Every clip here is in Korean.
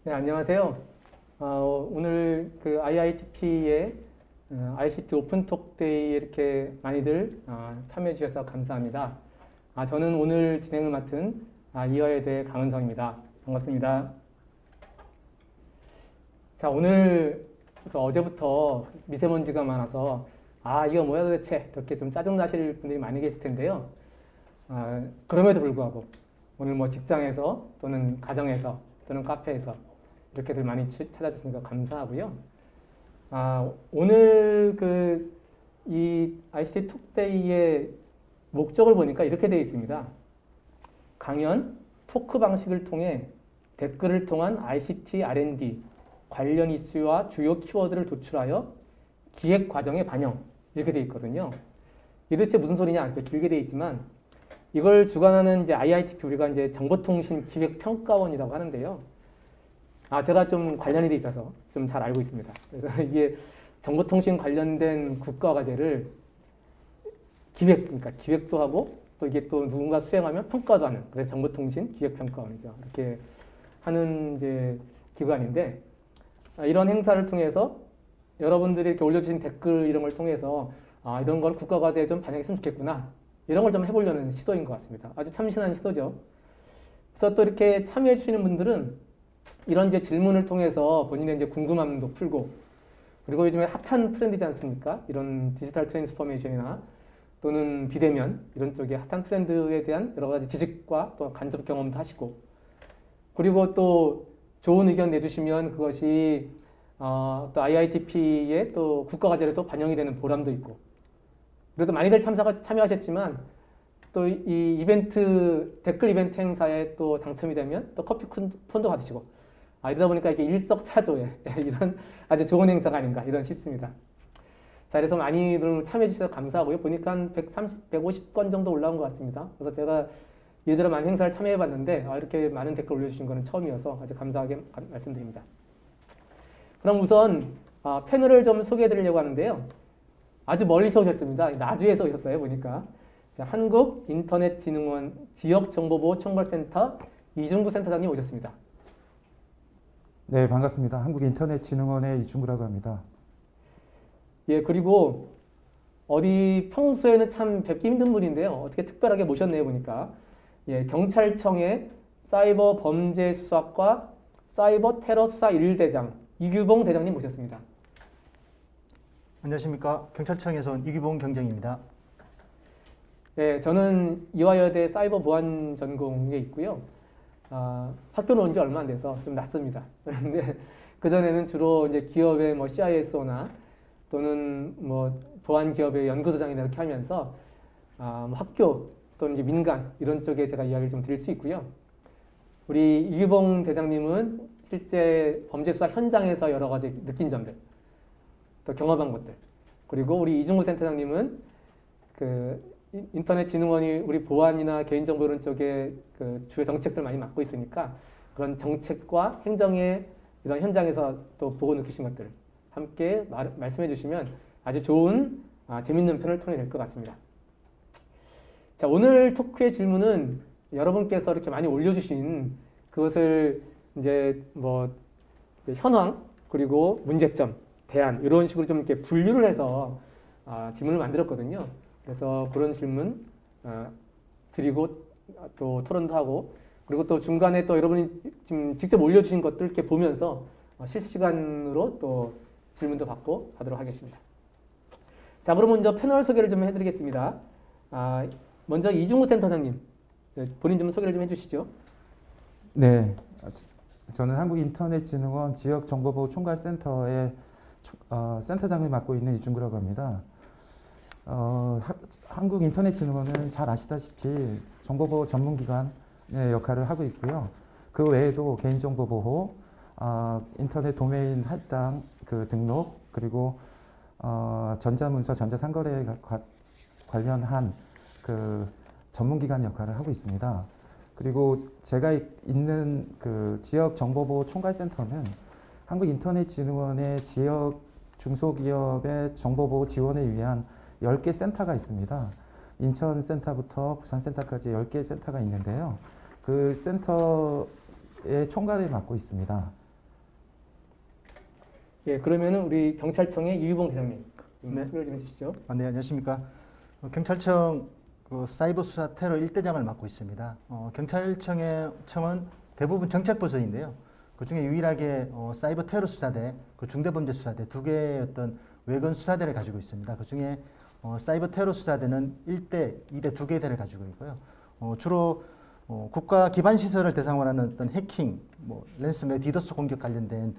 네, 안녕하세요. 오늘 그 IITP의 ICT 오픈톡 데이에 이렇게 많이들 참여해 주셔서 감사합니다. 저는 오늘 진행을 맡은 이화여대 강은성입니다. 반갑습니다. 자, 오늘 어제부터 미세먼지가 많아서 이거 뭐야 도대체 이렇게 좀 짜증나실 분들이 많이 계실 텐데요. 그럼에도 불구하고 오늘 뭐 직장에서 또는 가정에서 또는 카페에서 이렇게들 많이 찾아주시니까 감사하고요. 오늘 이 ICT 톡데이의 목적을 보니까 이렇게 되어 있습니다. 강연, 토크 방식을 통해 댓글을 통한 ICT R&D 관련 이슈와 주요 키워드를 도출하여 기획 과정에 반영 이렇게 되어 있거든요. 이게 도대체 무슨 소리냐? 이렇게 길게 되어 있지만 이걸 주관하는 이제 IITP 우리가 이제 정보통신 기획평가원이라고 하는데요. 제가 좀 관련이 돼 있어서 좀 잘 알고 있습니다. 그래서 이게 정보통신 관련된 국가과제를 그러니까 기획도 하고 또 이게 또 누군가 수행하면 평가도 하는 그래서 정보통신 기획평가원이죠. 이렇게 하는 이제 기관인데 이런 행사를 통해서 여러분들이 이렇게 올려주신 댓글 이런 걸 통해서 이런 걸 국가과제에 좀 반영했으면 좋겠구나 이런 걸 좀 해보려는 시도인 것 같습니다. 아주 참신한 시도죠. 그래서 또 이렇게 참여해 주시는 분들은 이런 이제 질문을 통해서 본인의 이제 궁금함도 풀고 그리고 요즘에 핫한 트렌드지 않습니까? 이런 디지털 트랜스포메이션이나 또는 비대면 이런 쪽에 핫한 트렌드에 대한 여러 가지 지식과 또 간접 경험도 하시고 그리고 또 좋은 의견 내주시면 그것이 또 IITP의 또 국가과제로 또 반영이 되는 보람도 있고 그래도 많이들 참여하셨지만 또 이 이벤트 댓글 이벤트 행사에 또 당첨이 되면 또 커피 쿠폰도 받으시고 이러다 보니까 이게 일석사조의 이런 아주 좋은 행사가 아닌가 이런 싶습니다. 자, 그래서 많이들 참여해 주셔서 감사하고요. 보니까 한 130, 150건 정도 올라온 것 같습니다. 그래서 제가 이래저래 많은 행사를 참여해 봤는데 이렇게 많은 댓글 올려주신 거는 처음이어서 아주 감사하게 말씀드립니다. 그럼 우선 패널을 좀 소개해 드리려고 하는데요. 아주 멀리서 오셨습니다. 나주에서 오셨어요. 보니까. 자, 한국인터넷진흥원 지역정보보호총괄센터 이중구 센터장님 오셨습니다. 네, 반갑습니다. 한국인터넷진흥원의 이중구라고 합니다. 예, 그리고 어디 평소에는 참 뵙기 힘든 분인데요. 어떻게 특별하게 모셨네요, 보니까. 예, 경찰청의 사이버 범죄 수사과 사이버 테러 수사 1대장 이규봉 대장님 모셨습니다. 안녕하십니까. 경찰청에서 온 이규봉 경장입니다. 예, 저는 이화여대 사이버 보안 전공에 있고요. 학교는 온 지 얼마 안 돼서 좀 낯섭니다. 그런데 그전에는 주로 이제 기업의 뭐 CISO나 또는 뭐 보안 기업의 연구소장이나 이렇게 하면서 뭐 학교 또는 이제 민간 이런 쪽에 제가 이야기를 좀 드릴 수 있고요. 우리 이규봉 대장님은 실제 범죄 수사 현장에서 여러 가지 느낀 점들, 또 경험한 것들, 그리고 우리 이중구 센터장님은 그 인터넷진흥원이 우리 보안이나 개인정보 이런 쪽에 그 주요 정책들 많이 맡고 있으니까 그런 정책과 행정의 이런 현장에서 또 보고 느끼신 것들 함께 말씀해 주시면 아주 좋은 재밌는 편을 통해 될 것 같습니다. 자, 오늘 토크의 질문은 여러분께서 이렇게 많이 올려주신 그것을 이제 뭐 현황 그리고 문제점, 대안 이런 식으로 좀 이렇게 분류를 해서 질문을 만들었거든요. 그래서 그런 질문 드리고 또 토론도 하고 그리고 또 중간에 또 여러분이 지금 직접 올려주신 것들 이렇게 보면서 실시간으로 또 질문도 받고 하도록 하겠습니다. 자, 그럼 먼저 패널 소개를 좀 해드리겠습니다. 먼저 이중구 센터장님 본인 좀 소개를 좀 해주시죠. 네, 저는 한국인터넷진흥원 지역정보보호총괄센터의 센터장을 맡고 있는 이중구라고 합니다. 한국인터넷진흥원은 잘 아시다시피 정보보호 전문기관의 역할을 하고 있고요. 그 외에도 개인정보 보호, 인터넷 도메인 할당 그 등록 그리고 전자문서, 전자상거래에 관련한 그 전문기관 역할을 하고 있습니다. 그리고 제가 있는 그 지역정보보호총괄센터는 한국인터넷진흥원의 지역 중소기업의 정보보호 지원을 위한 10개 센터가 있습니다. 인천 센터부터 부산 센터까지 10개 센터가 있는데요. 그 센터의 총괄을 맡고 있습니다. 예, 그러면은 우리 경찰청의 이유봉 대장님 네. 소개를 좀 해주시죠. 네, 안녕하십니까. 경찰청 그 사이버 수사 테러 1대장을 맡고 있습니다. 경찰청은 대부분 정책 부서인데요. 그 중에 유일하게 사이버 테러 수사대, 그 중대범죄 수사대 두 개의 어떤 외건 수사대를 가지고 있습니다. 그 중에 사이버 테러 수사대는 1대, 2대 두 개의 대를 가지고 있고요. 주로 국가 기반 시설을 대상으로 하는 어떤 해킹, 뭐 랜섬웨어, 디도스 공격 관련된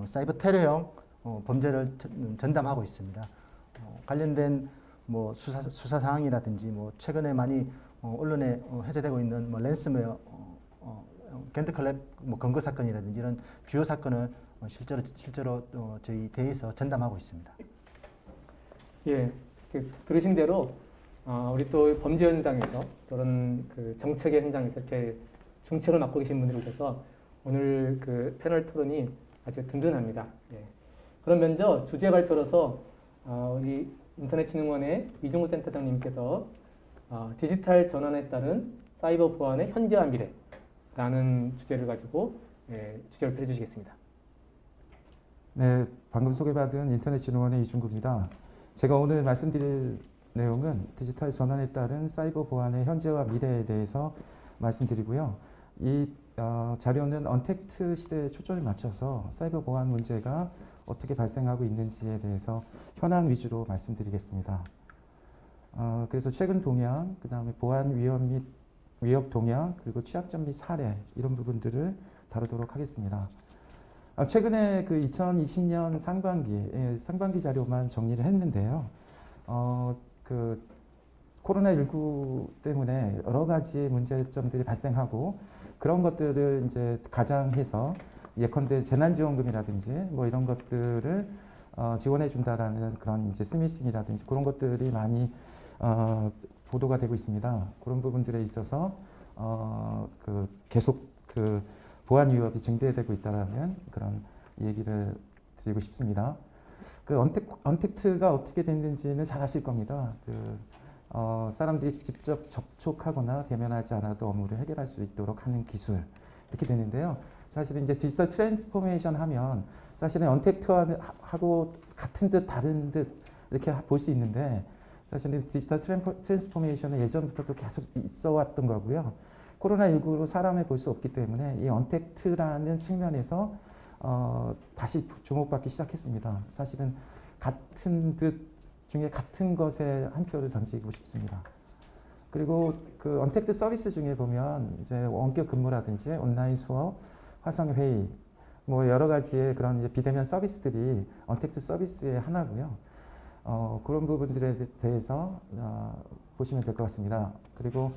사이버 테러형 범죄를 전담하고 있습니다. 관련된 뭐 수사 사항이라든지 뭐 최근에 많이 언론에 회자되고 있는 뭐 랜섬웨어, 겐트클랩 뭐 검거 사건이라든지 이런 주요 사건을 실제로 저희 대에서 전담하고 있습니다. 예, 들으신 대로 우리 또 범죄 현장에서 그런 그 정책의 현장에서 이렇게 중책을 맡고 계신 분들이 오셔서 오늘 그 패널 토론이 아주 든든합니다. 예. 그럼 먼저 주제 발표로서 우리 인터넷진흥원의 이종우 센터장님께서 디지털 전환에 따른 사이버 보안의 현재와 미래라는 주제를 가지고 주제 발표해 주시겠습니다. 네, 방금 소개받은 인터넷진흥원의 이중구입니다. 제가 오늘 말씀드릴 내용은 디지털 전환에 따른 사이버 보안의 현재와 미래에 대해서 말씀드리고요. 이 자료는 언택트 시대에 초점을 맞춰서 사이버 보안 문제가 어떻게 발생하고 있는지에 대해서 현황 위주로 말씀드리겠습니다. 그래서 최근 동향, 그 다음에 보안 위험 및 위협 동향, 그리고 취약점 및 사례 이런 부분들을 다루도록 하겠습니다. 최근에 그 2020년 상반기 자료만 정리를 했는데요. 그 코로나19 때문에 여러 가지 문제점들이 발생하고 그런 것들을 이제 가장해서 예컨대 재난지원금이라든지 뭐 이런 것들을 지원해 준다라는 그런 이제 스미싱이라든지 그런 것들이 많이 보도가 되고 있습니다. 그런 부분들에 있어서 그 계속 그 보안 위협이 증대되고 있다라는 그런 얘기를 드리고 싶습니다. 그 언택트가 어떻게 됐는지는 잘 아실 겁니다. 사람들이 직접 접촉하거나 대면하지 않아도 업무를 해결할 수 있도록 하는 기술 이렇게 되는데요. 사실은 이제 디지털 트랜스포메이션 하면 사실은 언택트하고 같은 듯 다른 듯 이렇게 볼 수 있는데 사실은 디지털 트랜스포메이션은 예전부터도 계속 있어 왔던 거고요. 코로나19로 사람을 볼 수 없기 때문에 이 언택트라는 측면에서 다시 주목받기 시작했습니다. 사실은 같은 듯 중에 같은 것에 한 표를 던지고 싶습니다. 그리고 그 언택트 서비스 중에 보면 이제 원격 근무라든지 온라인 수업, 화상 회의, 뭐 여러 가지의 그런 이제 비대면 서비스들이 언택트 서비스의 하나고요. 그런 부분들에 대해서 보시면 될 것 같습니다. 그리고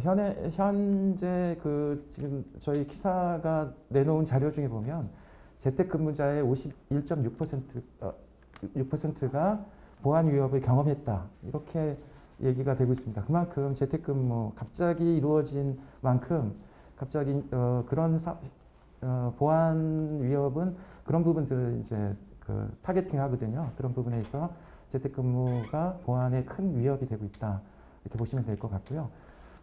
현재 그 지금 저희 기사가 내놓은 자료 중에 보면 재택근무자의 51.6%가 보안 위협을 경험했다. 이렇게 얘기가 되고 있습니다. 그만큼 재택근무 갑자기 이루어진 만큼 갑자기 그런 보안 위협은 그런 부분들을 이제 그 타겟팅 하거든요. 그런 부분에서 재택근무가 보안에 큰 위협이 되고 있다. 이렇게 보시면 될 것 같고요.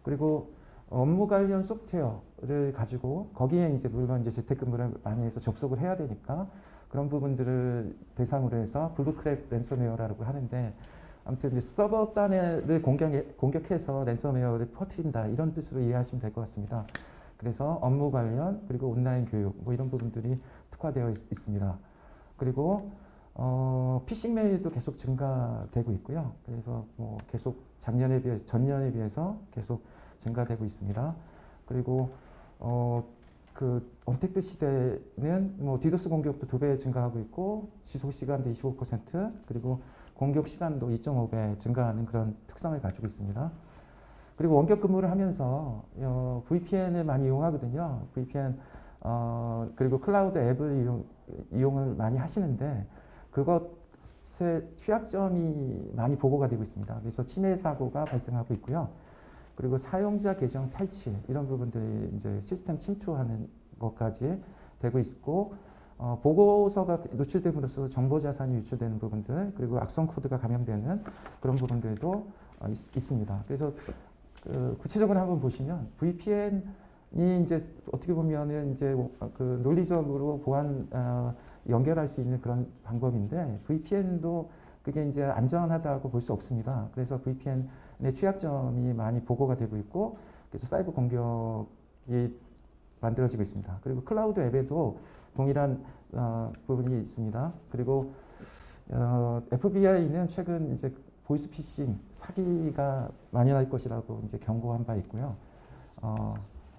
그리고 업무 관련 소프트웨어를 가지고 거기에 이제 물론 이제 재택근무를 많이 해서 접속을 해야 되니까 그런 부분들을 대상으로 해서 블루크랩 랜섬웨어라고 하는데 아무튼 이제 서버 단을 공격해서 랜섬웨어를 퍼뜨린다 이런 뜻으로 이해하시면 될 것 같습니다. 그래서 업무 관련 그리고 온라인 교육 뭐 이런 부분들이 특화되어 있습니다. 그리고 피싱 메일도 계속 증가되고 있고요. 그래서 뭐 계속 전년에 비해서 계속 증가되고 있습니다. 그리고 그 언택트 시대는 뭐 디도스 공격도 2배 증가하고 있고 지속 시간도 25% 그리고 공격 시간도 2.5배 증가하는 그런 특성을 가지고 있습니다. 그리고 원격 근무를 하면서 VPN을 많이 이용하거든요. VPN 그리고 클라우드 앱을 이용을 많이 하시는데 그것의 취약점이 많이 보고가 되고 있습니다. 그래서 침해 사고가 발생하고 있고요. 그리고 사용자 계정 탈취 이런 부분들이 이제 시스템 침투하는 것까지 되고 있고 보고서가 노출됨으로써 정보 자산이 유출되는 부분들 그리고 악성 코드가 감염되는 그런 부분들도 있습니다. 그래서 구체적으로 한번 보시면 VPN이 이제 어떻게 보면은 이제 그 논리적으로 보안 연결할 수 있는 그런 방법인데 VPN도 그게 이제 안전하다고 볼 수 없습니다. 그래서 VPN의 취약점이 많이 보고가 되고 있고 그래서 사이버 공격이 만들어지고 있습니다. 그리고 클라우드 앱에도 동일한 부분이 있습니다. 그리고 FBI는 최근 이제 보이스피싱 사기가 만연할 것이라고 이제 경고한 바 있고요.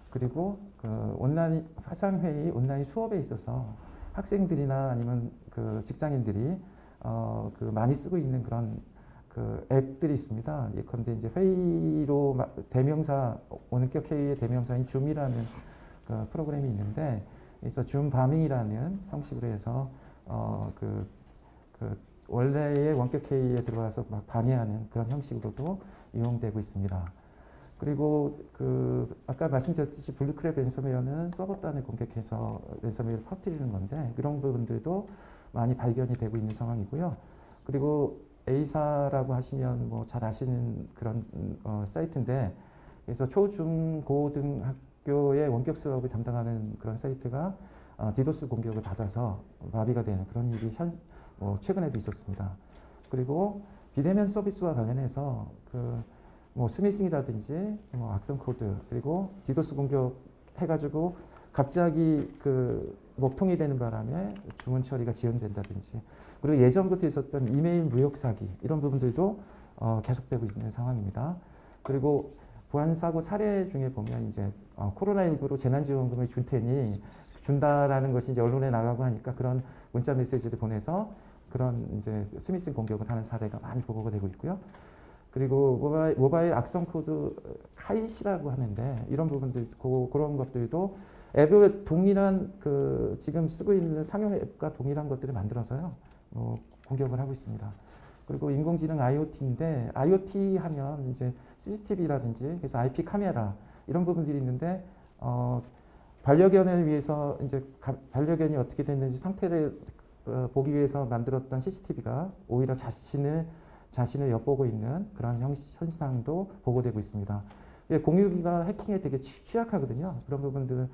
그리고 그 온라인 화상회의, 온라인 수업에 있어서 학생들이나 아니면 그 직장인들이 그 많이 쓰고 있는 그런 그 앱들이 있습니다. 예컨대 이제 회의로 대명사, 원격 회의의 대명사인 줌이라는 그 프로그램이 있는데, 그래서 줌 바밍이라는 형식으로 해서 그 원래의 원격 회의에 들어와서 막 방해하는 그런 형식으로도 이용되고 있습니다. 그리고 그 아까 말씀드렸듯이 블루크랩 랜섬웨어는 서버 단을 공격해서 랜섬웨어를 퍼뜨리는 건데 그런 부분들도 많이 발견이 되고 있는 상황이고요. 그리고 A사라고 하시면 뭐 잘 아시는 그런 사이트인데, 그래서 초, 중, 고등학교의 원격 수업을 담당하는 그런 사이트가 디도스 공격을 받아서 마비가 되는 그런 일이 최근에도 있었습니다. 그리고 비대면 서비스와 관련해서 뭐 스미싱이라든지 뭐 악성 코드, 그리고 디도스 공격 해가지고 갑자기 그 먹통이 되는 바람에 주문 처리가 지연된다든지, 그리고 예전부터 있었던 이메일 무역 사기 이런 부분들도 계속되고 있는 상황입니다. 그리고 보안 사고 사례 중에 보면 이제 코로나19로 재난지원금을 줄 테니 준다라는 것이 이제 언론에 나가고 하니까 그런 문자 메시지를 보내서 그런 이제 스미싱 공격을 하는 사례가 많이 보고가 되고 있고요. 그리고 모바일 악성 코드 카이시라고 하는데 이런 부분들, 그런 것들도 앱을 동일한 지금 쓰고 있는 상용 앱과 동일한 것들을 만들어서요 공격을 하고 있습니다. 그리고 인공지능 IoT인데, IoT 하면 이제 CCTV라든지 그래서 IP 카메라 이런 부분들이 있는데 반려견을 위해서 이제 반려견이 어떻게 됐는지 상태를 보기 위해서 만들었던 CCTV가 오히려 자신을 엿보고 있는 그런 현상도 보고되고 있습니다. 공유기가 해킹에 되게 취약하거든요. 그런 부분들도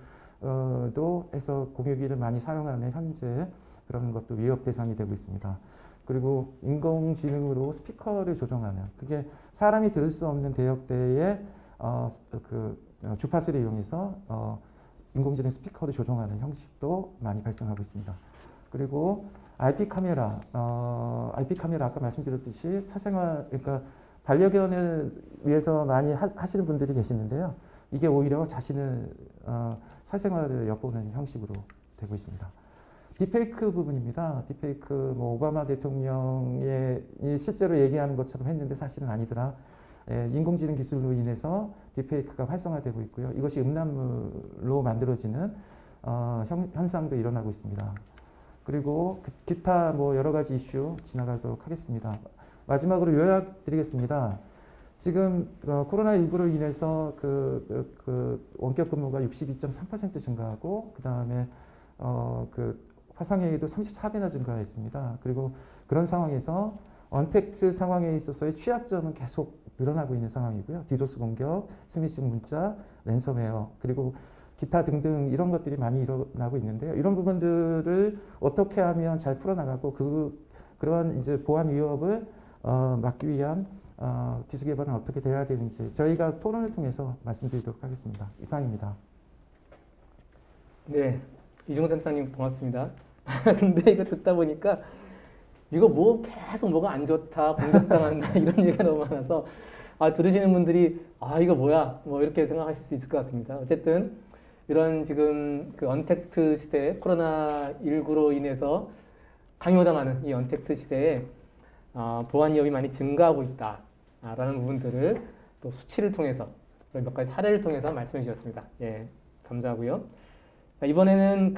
해서 공유기를 많이 사용하는 현재 그런 것도 위협 대상이 되고 있습니다. 그리고 인공지능으로 스피커를 조정하는, 그게 사람이 들을 수 없는 대역대의 주파수를 이용해서 인공지능 스피커를 조정하는 형식도 많이 발생하고 있습니다. 그리고 IP 카메라 아까 말씀드렸듯이 사생활, 그러니까 반려견을 위해서 많이 하시는 분들이 계시는데요. 이게 오히려 자신을 사생활을 엿보는 형식으로 되고 있습니다. 딥페이크 부분입니다. 딥페이크, 뭐 오바마 대통령이 실제로 얘기하는 것처럼 했는데 사실은 아니더라. 인공지능 기술로 인해서 딥페이크가 활성화되고 있고요. 이것이 음란물로 만들어지는 현상도 일어나고 있습니다. 그리고 기타 뭐 여러 가지 이슈 지나가도록 하겠습니다. 마지막으로 요약드리겠습니다. 지금 코로나19로 인해서 원격 근무가 62.3% 증가하고, 그 다음에 화상회의도 34배나 증가했습니다. 그리고 그런 상황에서 언택트 상황에 있어서의 취약점은 계속 늘어나고 있는 상황이고요. 디도스 공격, 스미싱 문자, 랜섬웨어, 그리고 기타 등등 이런 것들이 많이 일어나고 있는데요. 이런 부분들을 어떻게 하면 잘 풀어나가고 그러한 이제 보안 위협을 막기 위한 기술 개발은 어떻게 돼야 되는지 저희가 토론을 통해서 말씀드리도록 하겠습니다. 이상입니다. 네, 이종선 사님 고맙습니다. 근데 이거 듣다 보니까 이거 뭐 계속 뭐가 안 좋다, 공격당한다 이런 얘기가 너무 많아서 들으시는 분들이 이거 뭐야 뭐 이렇게 생각하실 수 있을 것 같습니다. 어쨌든 이런 지금 언택트 시대, 코로나19로 인해서 강요당하는 이 언택트 시대에 보안 위협이 많이 증가하고 있다라는 부분들을 또 수치를 통해서 몇 가지 사례를 통해서 말씀해 주셨습니다. 예, 감사하고요. 이번에는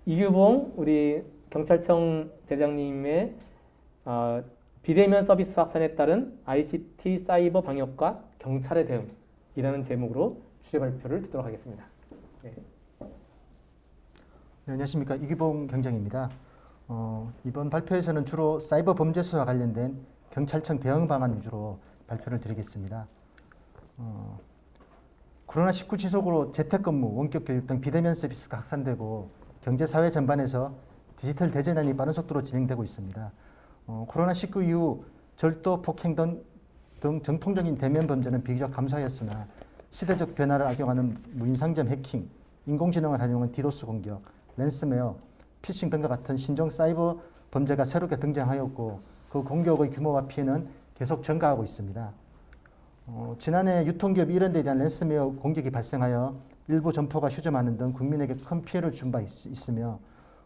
이규봉 우리 경찰청 대장님의 비대면 서비스 확산에 따른 ICT 사이버 방역과 경찰의 대응이라는 제목으로 주제 발표를 듣도록 하겠습니다. 네. 네, 안녕하십니까, 이규봉 경장입니다. 이번 발표에서는 주로 사이버 범죄 수사와 관련된 경찰청 대응 방안 위주로 발표를 드리겠습니다. 코로나19 지속으로 재택근무, 원격교육 등 비대면 서비스가 확산되고 경제 사회 전반에서 디지털 대전환이 빠른 속도로 진행되고 있습니다. 코로나19 이후 절도, 폭행 등 정통적인 대면 범죄는 비교적 감소하였으나 시대적 변화를 악용하는 무인상점 해킹, 인공지능을 활용한 디도스 공격, 랜섬웨어, 피싱 등과 같은 신종 사이버 범죄가 새롭게 등장하였고 그 공격의 규모와 피해는 계속 증가하고 있습니다. 지난해 유통기업 이런데에 대한 랜섬웨어 공격이 발생하여 일부 점포가 휴점하는 등 국민에게 큰 피해를 준 바 있으며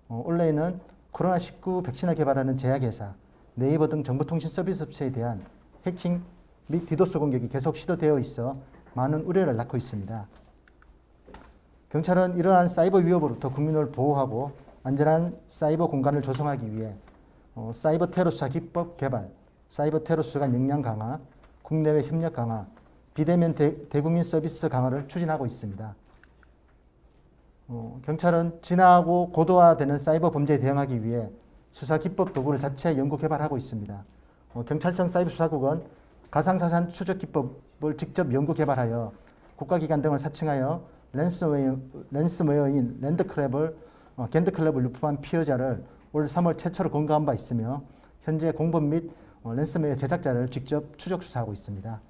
올해에는 코로나19 백신을 개발하는 제약회사, 네이버 등 정보통신 서비스 업체에 대한 해킹 및 디도스 공격이 계속 시도되어 있어 많은 우려를 낳고 있습니다. 경찰은 이러한 사이버 위협으로부터 국민을 보호하고 안전한 사이버 공간을 조성하기 위해 사이버 테러 수사 기법 개발, 사이버 테러 수사 역량 강화, 국내외 협력 강화, 비대면 대국민 서비스 강화를 추진하고 있습니다. 경찰은 진화하고 고도화되는 사이버 범죄에 대응하기 위해 수사 기법 도구를 자체 연구 개발하고 있습니다. 경찰청 사이버 수사국은 가상자산 추적 기법을 직접 연구 개발하여 국가기관 등을 사칭하여 랜섬웨어인 겐드클랩을 유포한 피해자를 올 3월 최초로 검거한 바 있으며 현재 공범 및 랜섬웨어 제작자를 직접 추적 수사하고 있습니다.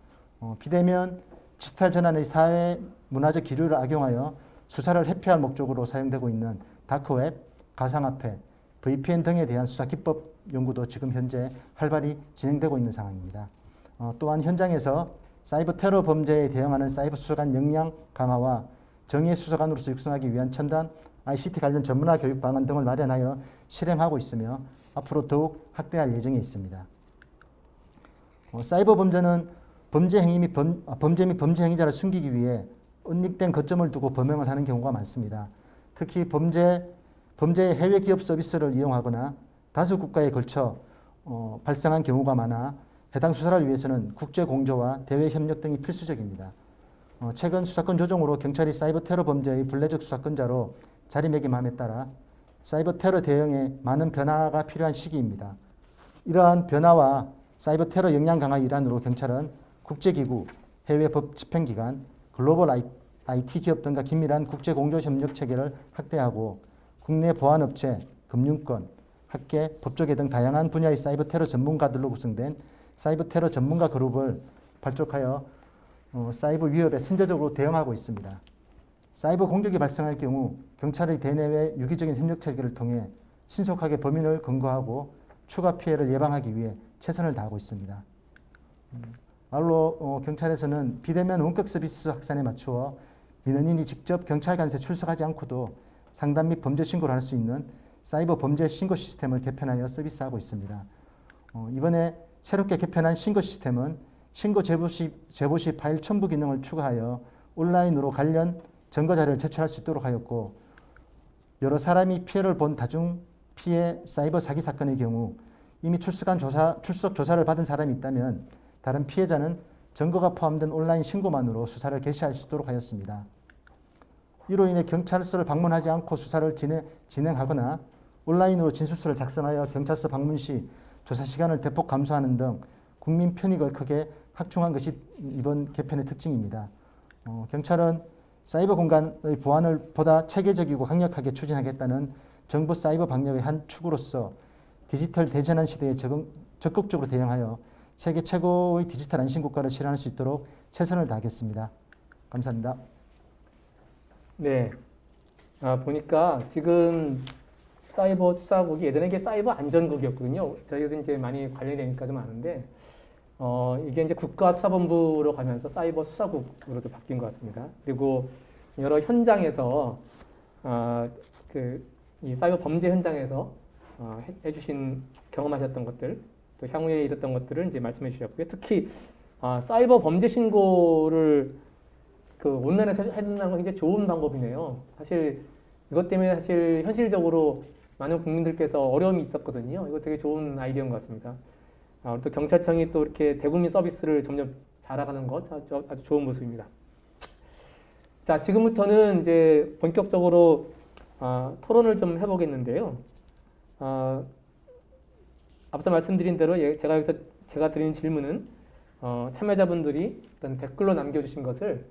비대면 디지털 전환의 사회 문화적 기류를 악용하여 수사를 회피할 목적으로 사용되고 있는 다크웹, 가상화폐, VPN 등에 대한 수사 기법 연구도 지금 현재 활발히 진행되고 있는 상황입니다. 또한 현장에서 사이버 테러 범죄에 대응하는 사이버 수사관 역량 강화와 정예 수사관으로서 육성하기 위한 첨단 ICT 관련 전문화 교육 방안 등을 마련하여 실행하고 있으며 앞으로 더욱 확대할 예정에 있습니다. 사이버 범죄는 범죄 및 범죄 행위자를 숨기기 위해 은닉된 거점을 두고 범행을 하는 경우가 많습니다. 특히 범죄의 해외 기업 서비스를 이용하거나 다수 국가에 걸쳐 발생한 경우가 많아 해당 수사를 위해서는 국제 공조와 대외 협력 등이 필수적입니다. 최근 수사권 조정으로 경찰이 사이버 테러 범죄의 불례적 수사권자로 자리매김함에 따라 사이버 테러 대응에 많은 변화가 필요한 시기입니다. 이러한 변화와 사이버 테러 역량 강화 일환으로 경찰은 국제기구, 해외 법 집행기관, 글로벌 IT 기업 등과 긴밀한 국제 공조 협력 체계를 확대하고 국내 보안업체, 금융권, 학계, 법조계 등 다양한 분야의 사이버 테러 전문가들로 구성된 사이버 테러 전문가 그룹을 발족하여 사이버 위협에 선제적으로 대응하고 있습니다. 사이버 공격이 발생할 경우 경찰의 대내외 유기적인 협력 체계를 통해 신속하게 범인을 검거하고 추가 피해를 예방하기 위해 최선을 다하고 있습니다. 아울러 경찰에서는 비대면 원격 서비스 확산에 맞추어 민원인이 직접 경찰관서에 출석하지 않고도 상담 및 범죄 신고를 할 수 있는 사이버 범죄 신고 시스템을 개편하여 서비스하고 있습니다. 이번에 새롭게 개편한 신고 시스템은 신고 제보 시 파일 첨부 기능을 추가하여 온라인으로 관련 증거 자료를 제출할 수 있도록 하였고 여러 사람이 피해를 본 다중 피해 사이버 사기 사건의 경우 이미 출석 조사를 받은 사람이 있다면 다른 피해자는 증거가 포함된 온라인 신고만으로 수사를 개시할 수 있도록 하였습니다. 이로 인해 경찰서를 방문하지 않고 수사를 진행하거나 온라인으로 진술서를 작성하여 경찰서 방문 시 조사 시간을 대폭 감소하는 등 국민 편익을 크게 확충한 것이 이번 개편의 특징입니다. 경찰은 사이버 공간의 보안을 보다 체계적이고 강력하게 추진하겠다는 정부 사이버 방역의 한 축으로서 디지털 대전환 시대에 적극적으로 대응하여 세계 최고의 디지털 안심국가를 실현할 수 있도록 최선을 다하겠습니다. 감사합니다. 네. 보니까 지금 사이버 수사국이 예전에 이게 사이버 안전국이었거든요. 저희도 이제 많이 관련이 되니까 좀 아는데, 이게 이제 국가수사본부로 가면서 사이버 수사국으로도 바뀐 것 같습니다. 그리고 여러 현장에서, 이 사이버 범죄 현장에서 해주신 경험하셨던 것들, 또 향후에 이뤘던 것들을 이제 말씀해 주셨고요. 특히, 사이버 범죄 신고를 온라인에서 해준다는 건 굉장히 좋은 방법이네요. 사실 이것 때문에 사실 현실적으로 많은 국민들께서 어려움이 있었거든요. 이거 되게 좋은 아이디어인 것 같습니다. 또 경찰청이 또 이렇게 대국민 서비스를 점점 잘해가는 것 아주 좋은 모습입니다. 자, 지금부터는 이제 본격적으로 토론을 좀 해보겠는데요. 앞서 말씀드린 대로 제가 드린 질문은 참여자분들이 어떤 댓글로 남겨주신 것을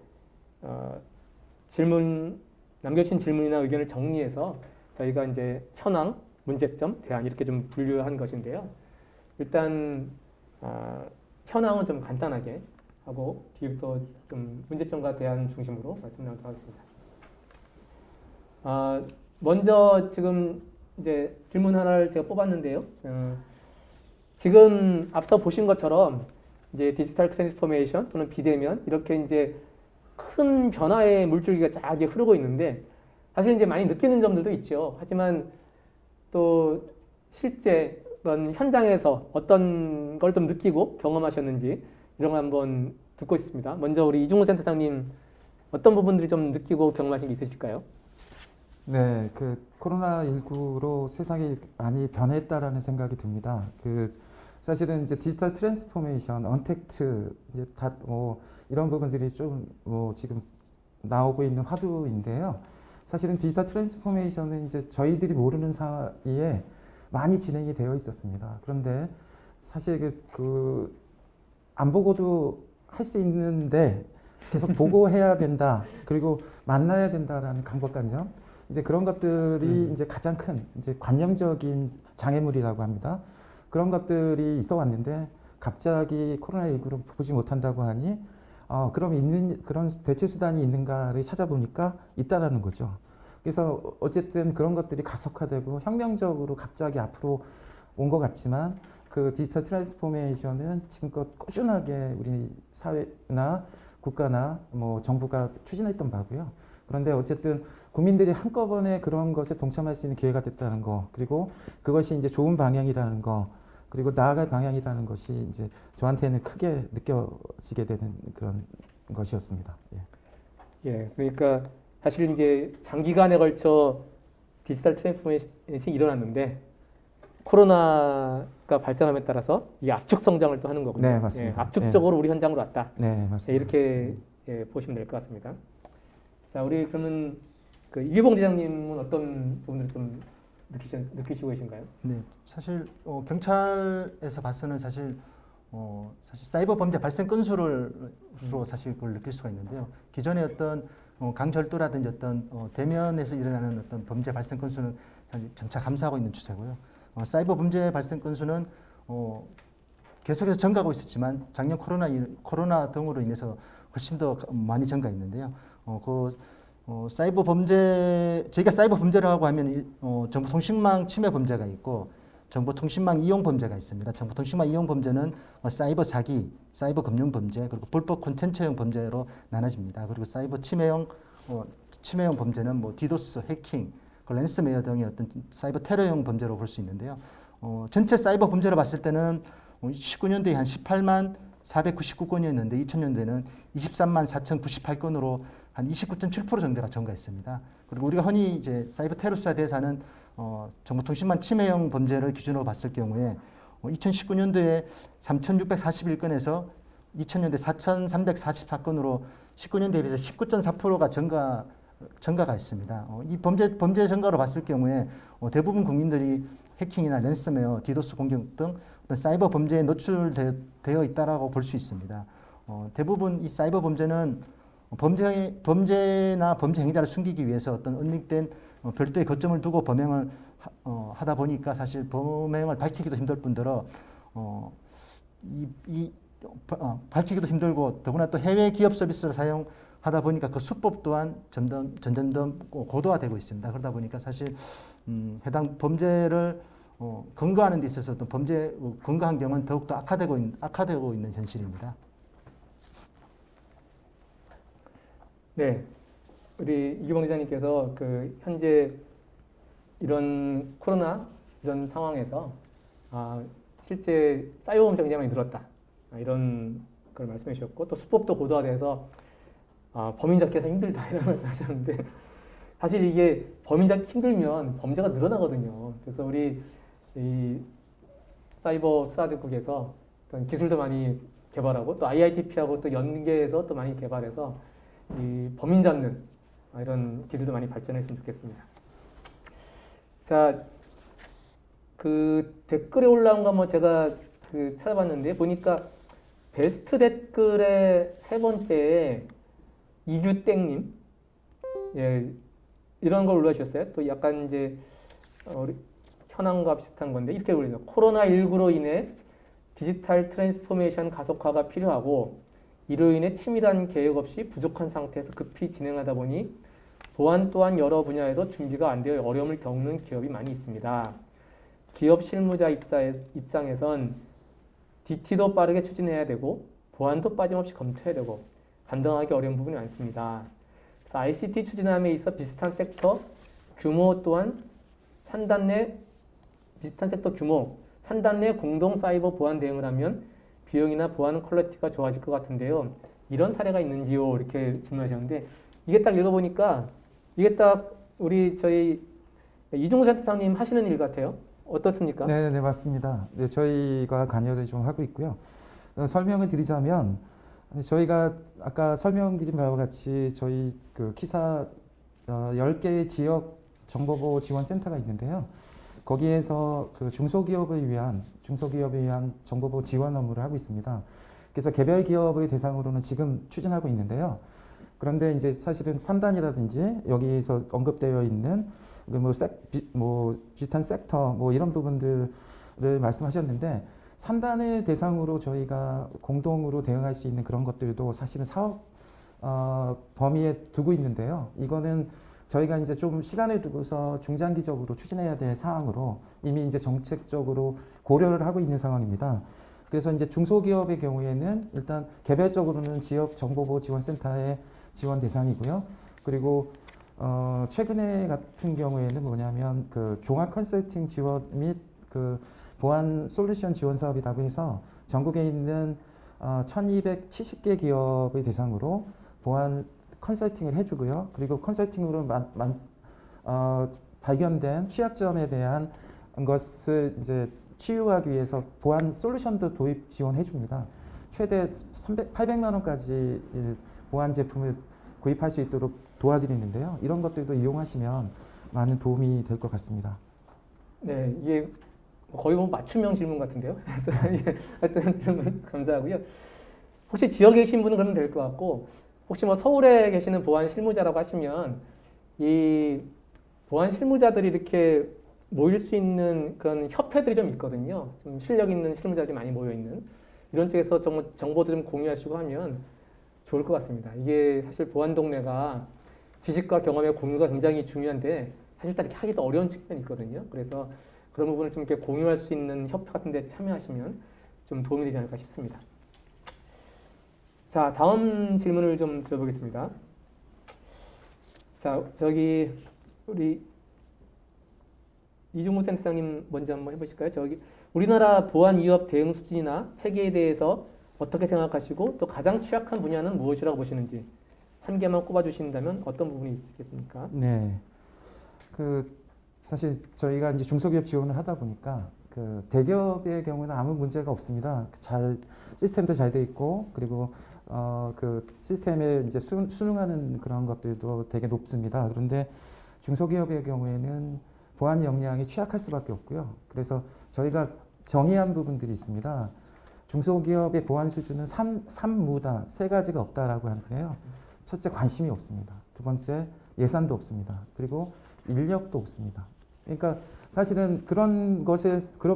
남겨주신 질문이나 의견을 정리해서 저희가 이제 현황 문제점, 대안 이렇게 좀 분류한 것인데요. 일단 현황은 좀 간단하게 하고 뒤부터 좀 문제점과 대안 중심으로 말씀 나누도록 하겠습니다. 먼저 지금 이제 질문 하나를 제가 뽑았는데요. 지금 앞서 보신 것처럼 이제 디지털 트랜스포메이션 또는 비대면 이렇게 이제 큰 변화의 물줄기가 쫙 이렇게 흐르고 있는데 사실 이제 많이 느끼는 점들도 있죠. 하지만 또 실제 그런 현장에서 어떤 걸 좀 느끼고 경험하셨는지 이런 걸 한번 듣고 있습니다. 먼저 우리 이중호 센터장님 어떤 부분들이 좀 느끼고 경험하신 게 있으실까요? 네, 그 코로나19로 세상이 많이 변했다라는 생각이 듭니다. 사실은 이제 디지털 트랜스포메이션, 언택트 이제 이런 부분들이 좀 지금 나오고 있는 화두인데요. 사실은 디지털 트랜스포메이션은 이제 저희들이 모르는 사이에 많이 진행이 되어 있었습니다. 그런데 사실 안 보고도 할 수 있는데 계속 보고 해야 된다. 그리고 만나야 된다라는 강박관념. 이제 그런 것들이 이제 가장 큰 이제 관념적인 장애물이라고 합니다. 그런 것들이 있어 왔는데 갑자기 코로나19로 보지 못한다고 하니 그럼 그런 대체 수단이 있는가를 찾아보니까 있다라는 거죠. 그래서 어쨌든 그런 것들이 가속화되고 혁명적으로 갑자기 앞으로 온 것 같지만 그 디지털 트랜스포메이션은 지금껏 꾸준하게 우리 사회나 국가나 정부가 추진했던 바고요. 그런데 어쨌든 국민들이 한꺼번에 그런 것에 동참할 수 있는 기회가 됐다는 거, 그리고 그것이 이제 좋은 방향이라는 거, 그리고 나아갈 방향이라는 것이 이제 저한테는 크게 느껴지게 되는 그런 것이었습니다. 예, 그러니까 사실 이제 장기간에 걸쳐 디지털 트랜스포메이션이 일어났는데 코로나가 발생함에 따라서 이 압축 성장을 또 하는 거군요. 네, 맞습니다. 압축적으로 우리 현장으로 왔다. 네, 맞습니다. 이렇게 보시면 될 것 같습니다. 자, 우리 그러면 이규봉 지장님은 어떤 부분을 좀 느끼시고 계신가요? 네, 사실 경찰에서 봐서는 사실 사이버 범죄 발생 건수로 사실 그걸 느낄 수가 있는데요. 기존의 어떤 강절도라든지 어떤 대면에서 일어나는 어떤 범죄 발생 건수는 점차 감소하고 있는 추세고요. 사이버 범죄 발생 건수는 계속해서 증가하고 있었지만 작년 코로나 등으로 인해서 훨씬 더 많이 증가했는데요. 사이버 범죄, 저희가 사이버 범죄라고 하면 정보통신망 침해 범죄가 있고 정보통신망 이용 범죄가 있습니다. 정보통신망 이용 범죄는 사이버 사기, 사이버 금융 범죄, 그리고 불법 콘텐츠형 범죄로 나눠집니다. 그리고 사이버 침해형 범죄는 디도스, 해킹, 랜섬웨어 등의 어떤 사이버 테러형 범죄로 볼 수 있는데요. 전체 사이버 범죄로 봤을 때는 19년도에 한 18만 499건이었는데 2000년대는 23만 4,098건으로 한 29.7% 정도가 증가했습니다. 그리고 우리가 흔히 이제 사이버 테러 수사 대상은 정보통신망 침해형 범죄를 기준으로 봤을 경우에 2019년도에 3,641건에서 2000년대 4,344건으로 19년 대비해서 19.4%가 증가가 있습니다. 이 범죄 증가로 봤을 경우에 대부분 국민들이 해킹이나 랜섬웨어, 디도스 공격 등 어떤 사이버 범죄에 노출되어 있다라고 볼 수 있습니다. 대부분 이 사이버 범죄는 범죄나 범죄 행위자를 숨기기 위해서 어떤 은닉된 별도의 거점을 두고 범행을 하다 보니까 사실 범행을 밝히기도 힘들 뿐더러 밝히기도 힘들고 더구나 또 해외 기업 서비스를 사용하다 보니까 그 수법 또한 점점 더 고도화되고 있습니다. 그러다 보니까 사실 해당 범죄를 근거하는 데 있어서 또 범죄 근거 환경은 더욱더 악화되고 있는 현실입니다. 네, 우리 이규봉 기자님께서 현재 이런 코로나 이런 상황에서 실제 사이버 범죄가 굉장히 많이 늘었다 이런 걸 말씀해 주셨고 또 수법도 고도화돼서 범인 잡기가 힘들다 이런 말씀하셨는데 사실 이게 범인 잡기 힘들면 범죄가 늘어나거든요. 그래서 우리 이 사이버 수사대국에서 어떤 기술도 많이 개발하고 또 IITP하고 또 연계해서 또 많이 개발해서 이 범인 잡는 이런 기술도 많이 발전했으면 좋겠습니다. 자, 댓글에 올라온 거 제가 찾아봤는데 보니까 베스트 댓글의 세 번째에 이규땡님, 예, 이런 걸 올려주셨어요. 또 약간 이제 우리 현황과 비슷한 건데 이렇게 보죠. 코로나19로 인해 디지털 트랜스포메이션 가속화가 필요하고 이로 인해 치밀한 계획 없이 부족한 상태에서 급히 진행하다 보니 보안 또한 여러 분야에서 준비가 안 되어 어려움을 겪는 기업이 많이 있습니다. 기업 실무자 입장에선 DT도 빠르게 추진해야 되고 보안도 빠짐없이 검토해야 되고 감당하기 어려운 부분이 많습니다. 그래서 ICT 추진함에 있어 비슷한 섹터 규모 또한 산단 내 비슷한 섹터 규모 산단 내 공동 사이버 보안 대응을 하면 비용이나 보안 퀄리티가 좋아질 것 같은데요. 이런 사례가 있는지요? 이렇게 질문하셨는데 이게 딱 읽어보니까 이게 딱 우리 저희 이중구 센터장님 하시는 일 같아요. 어떻습니까? 네, 맞습니다. 네, 저희가 관여를 좀 하고 있고요. 설명을 드리자면 저희가 아까 설명드린 바와 같이 저희 그 키사 10개의 지역 정보보호 지원 센터가 있는데요. 거기에서 그 중소기업을 위한 정보보호 지원 업무를 하고 있습니다. 그래서 개별 기업의 대상으로는 지금 추진하고 있는데요. 그런데 이제 사실은 3단이라든지 여기서 언급되어 있는 비슷한 섹터 이런 부분들을 말씀하셨는데 3단을 대상으로 저희가 공동으로 대응할 수 있는 그런 것들도 사실은 사업 범위에 두고 있는데요. 이거는 저희가 이제 좀 시간을 두고서 중장기적으로 추진해야 될 사항으로 이미 이제 정책적으로 고려를 하고 있는 상황입니다. 그래서 이제 중소기업의 경우에는 일단 개별적으로는 지역 정보보호 지원센터의 지원 대상이고요. 그리고 최근에 같은 경우에는 뭐냐면 그 종합 컨설팅 지원 및 그 보안 솔루션 지원 사업이라고 해서 전국에 있는 1270개 기업의 대상으로 보안 컨설팅을 해주고요. 그리고 컨설팅으로 발견된 취약점에 대한 것을 이제 치유하기 위해서 보안 솔루션도 도입 지원해 줍니다. 최대 800만 원까지 보안 제품을 구입할 수 있도록 도와드리는데요. 이런 것들도 이용하시면 많은 도움이 될 것 같습니다. 네, 이게 거의 뭐 맞춤형 질문 같은데요. 그래서 하여튼 질문 감사하고요. 혹시 지역에 계신 분은 그러면 될 것 같고 혹시 뭐 서울에 계시는 보안 실무자라고 하시면 이 보안 실무자들이 이렇게 모일 수 있는 그런 협회들이 좀 있거든요. 좀 실력 있는 실무자들이 많이 모여 있는 이런 쪽에서 정보도 좀 공유하시고 하면 좋을 것 같습니다. 이게 사실 보안 동네가 지식과 경험의 공유가 굉장히 중요한데 사실 딱 이렇게 하기도 어려운 측면이 있거든요. 그래서 그런 부분을 좀 이렇게 공유할 수 있는 협회 같은 데 참여하시면 좀 도움이 되지 않을까 싶습니다. 자, 다음 질문을 좀 드려보겠습니다. 자, 저기 우리 이중무 센터장님 먼저 한번 해보실까요? 저기 우리나라 보안 위협 대응 수준이나 체계에 대해서 어떻게 생각하시고 또 가장 취약한 분야는 무엇이라고 보시는지 한 개만 꼽아주신다면 어떤 부분이 있겠습니까? 네. 사실 저희가 이제 중소기업 지원을 하다 보니까 그 대기업의 경우는 아무 문제가 없습니다. 시스템도 잘 돼 있고 그리고 그 시스템에 이제 순응하는 그런 것들도 되게 높습니다. 그런데 중소기업의 경우에는 보안 역량이 취약할 수밖에 없고요. 그래서 저희가 정의한 부분들이 있습니다. 중소기업의 보안 수준은 3무다, 세 가지가 없다라고 하는데요. 첫째, 관심이 없습니다. 두 번째, 예산도 없습니다. 그리고 인력도 없습니다. 그러니까 사실은 그런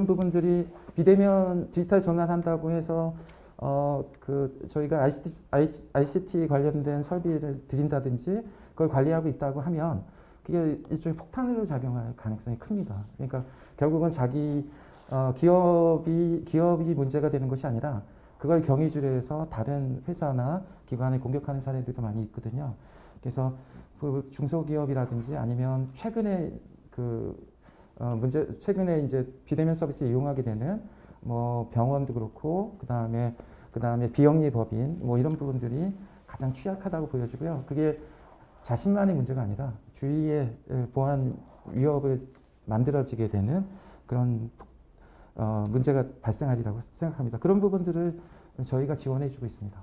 부분들이 비대면 디지털 전환한다고 해서 저희가 ICT 관련된 설비를 드린다든지 그걸 관리하고 있다고 하면 그게 일종의 폭탄으로 작용할 가능성이 큽니다. 그러니까 결국은 기업이 문제가 되는 것이 아니라 그걸 경위주로 해서 다른 회사나 기관을 공격하는 사례들도 많이 있거든요. 그래서 그 중소기업이라든지 아니면 최근에 최근에 이제 비대면 서비스 이용하게 되는 뭐 병원도 그렇고 그다음에 비영리 법인 뭐 이런 부분들이 가장 취약하다고 보여지고요. 그게 자신만의 문제가 아니라 주위에 보안 위협을 만들어지게 되는 그런 문제가 발생하리라고 생각합니다. 그런 부분들을 저희가 지원해주고 있습니다.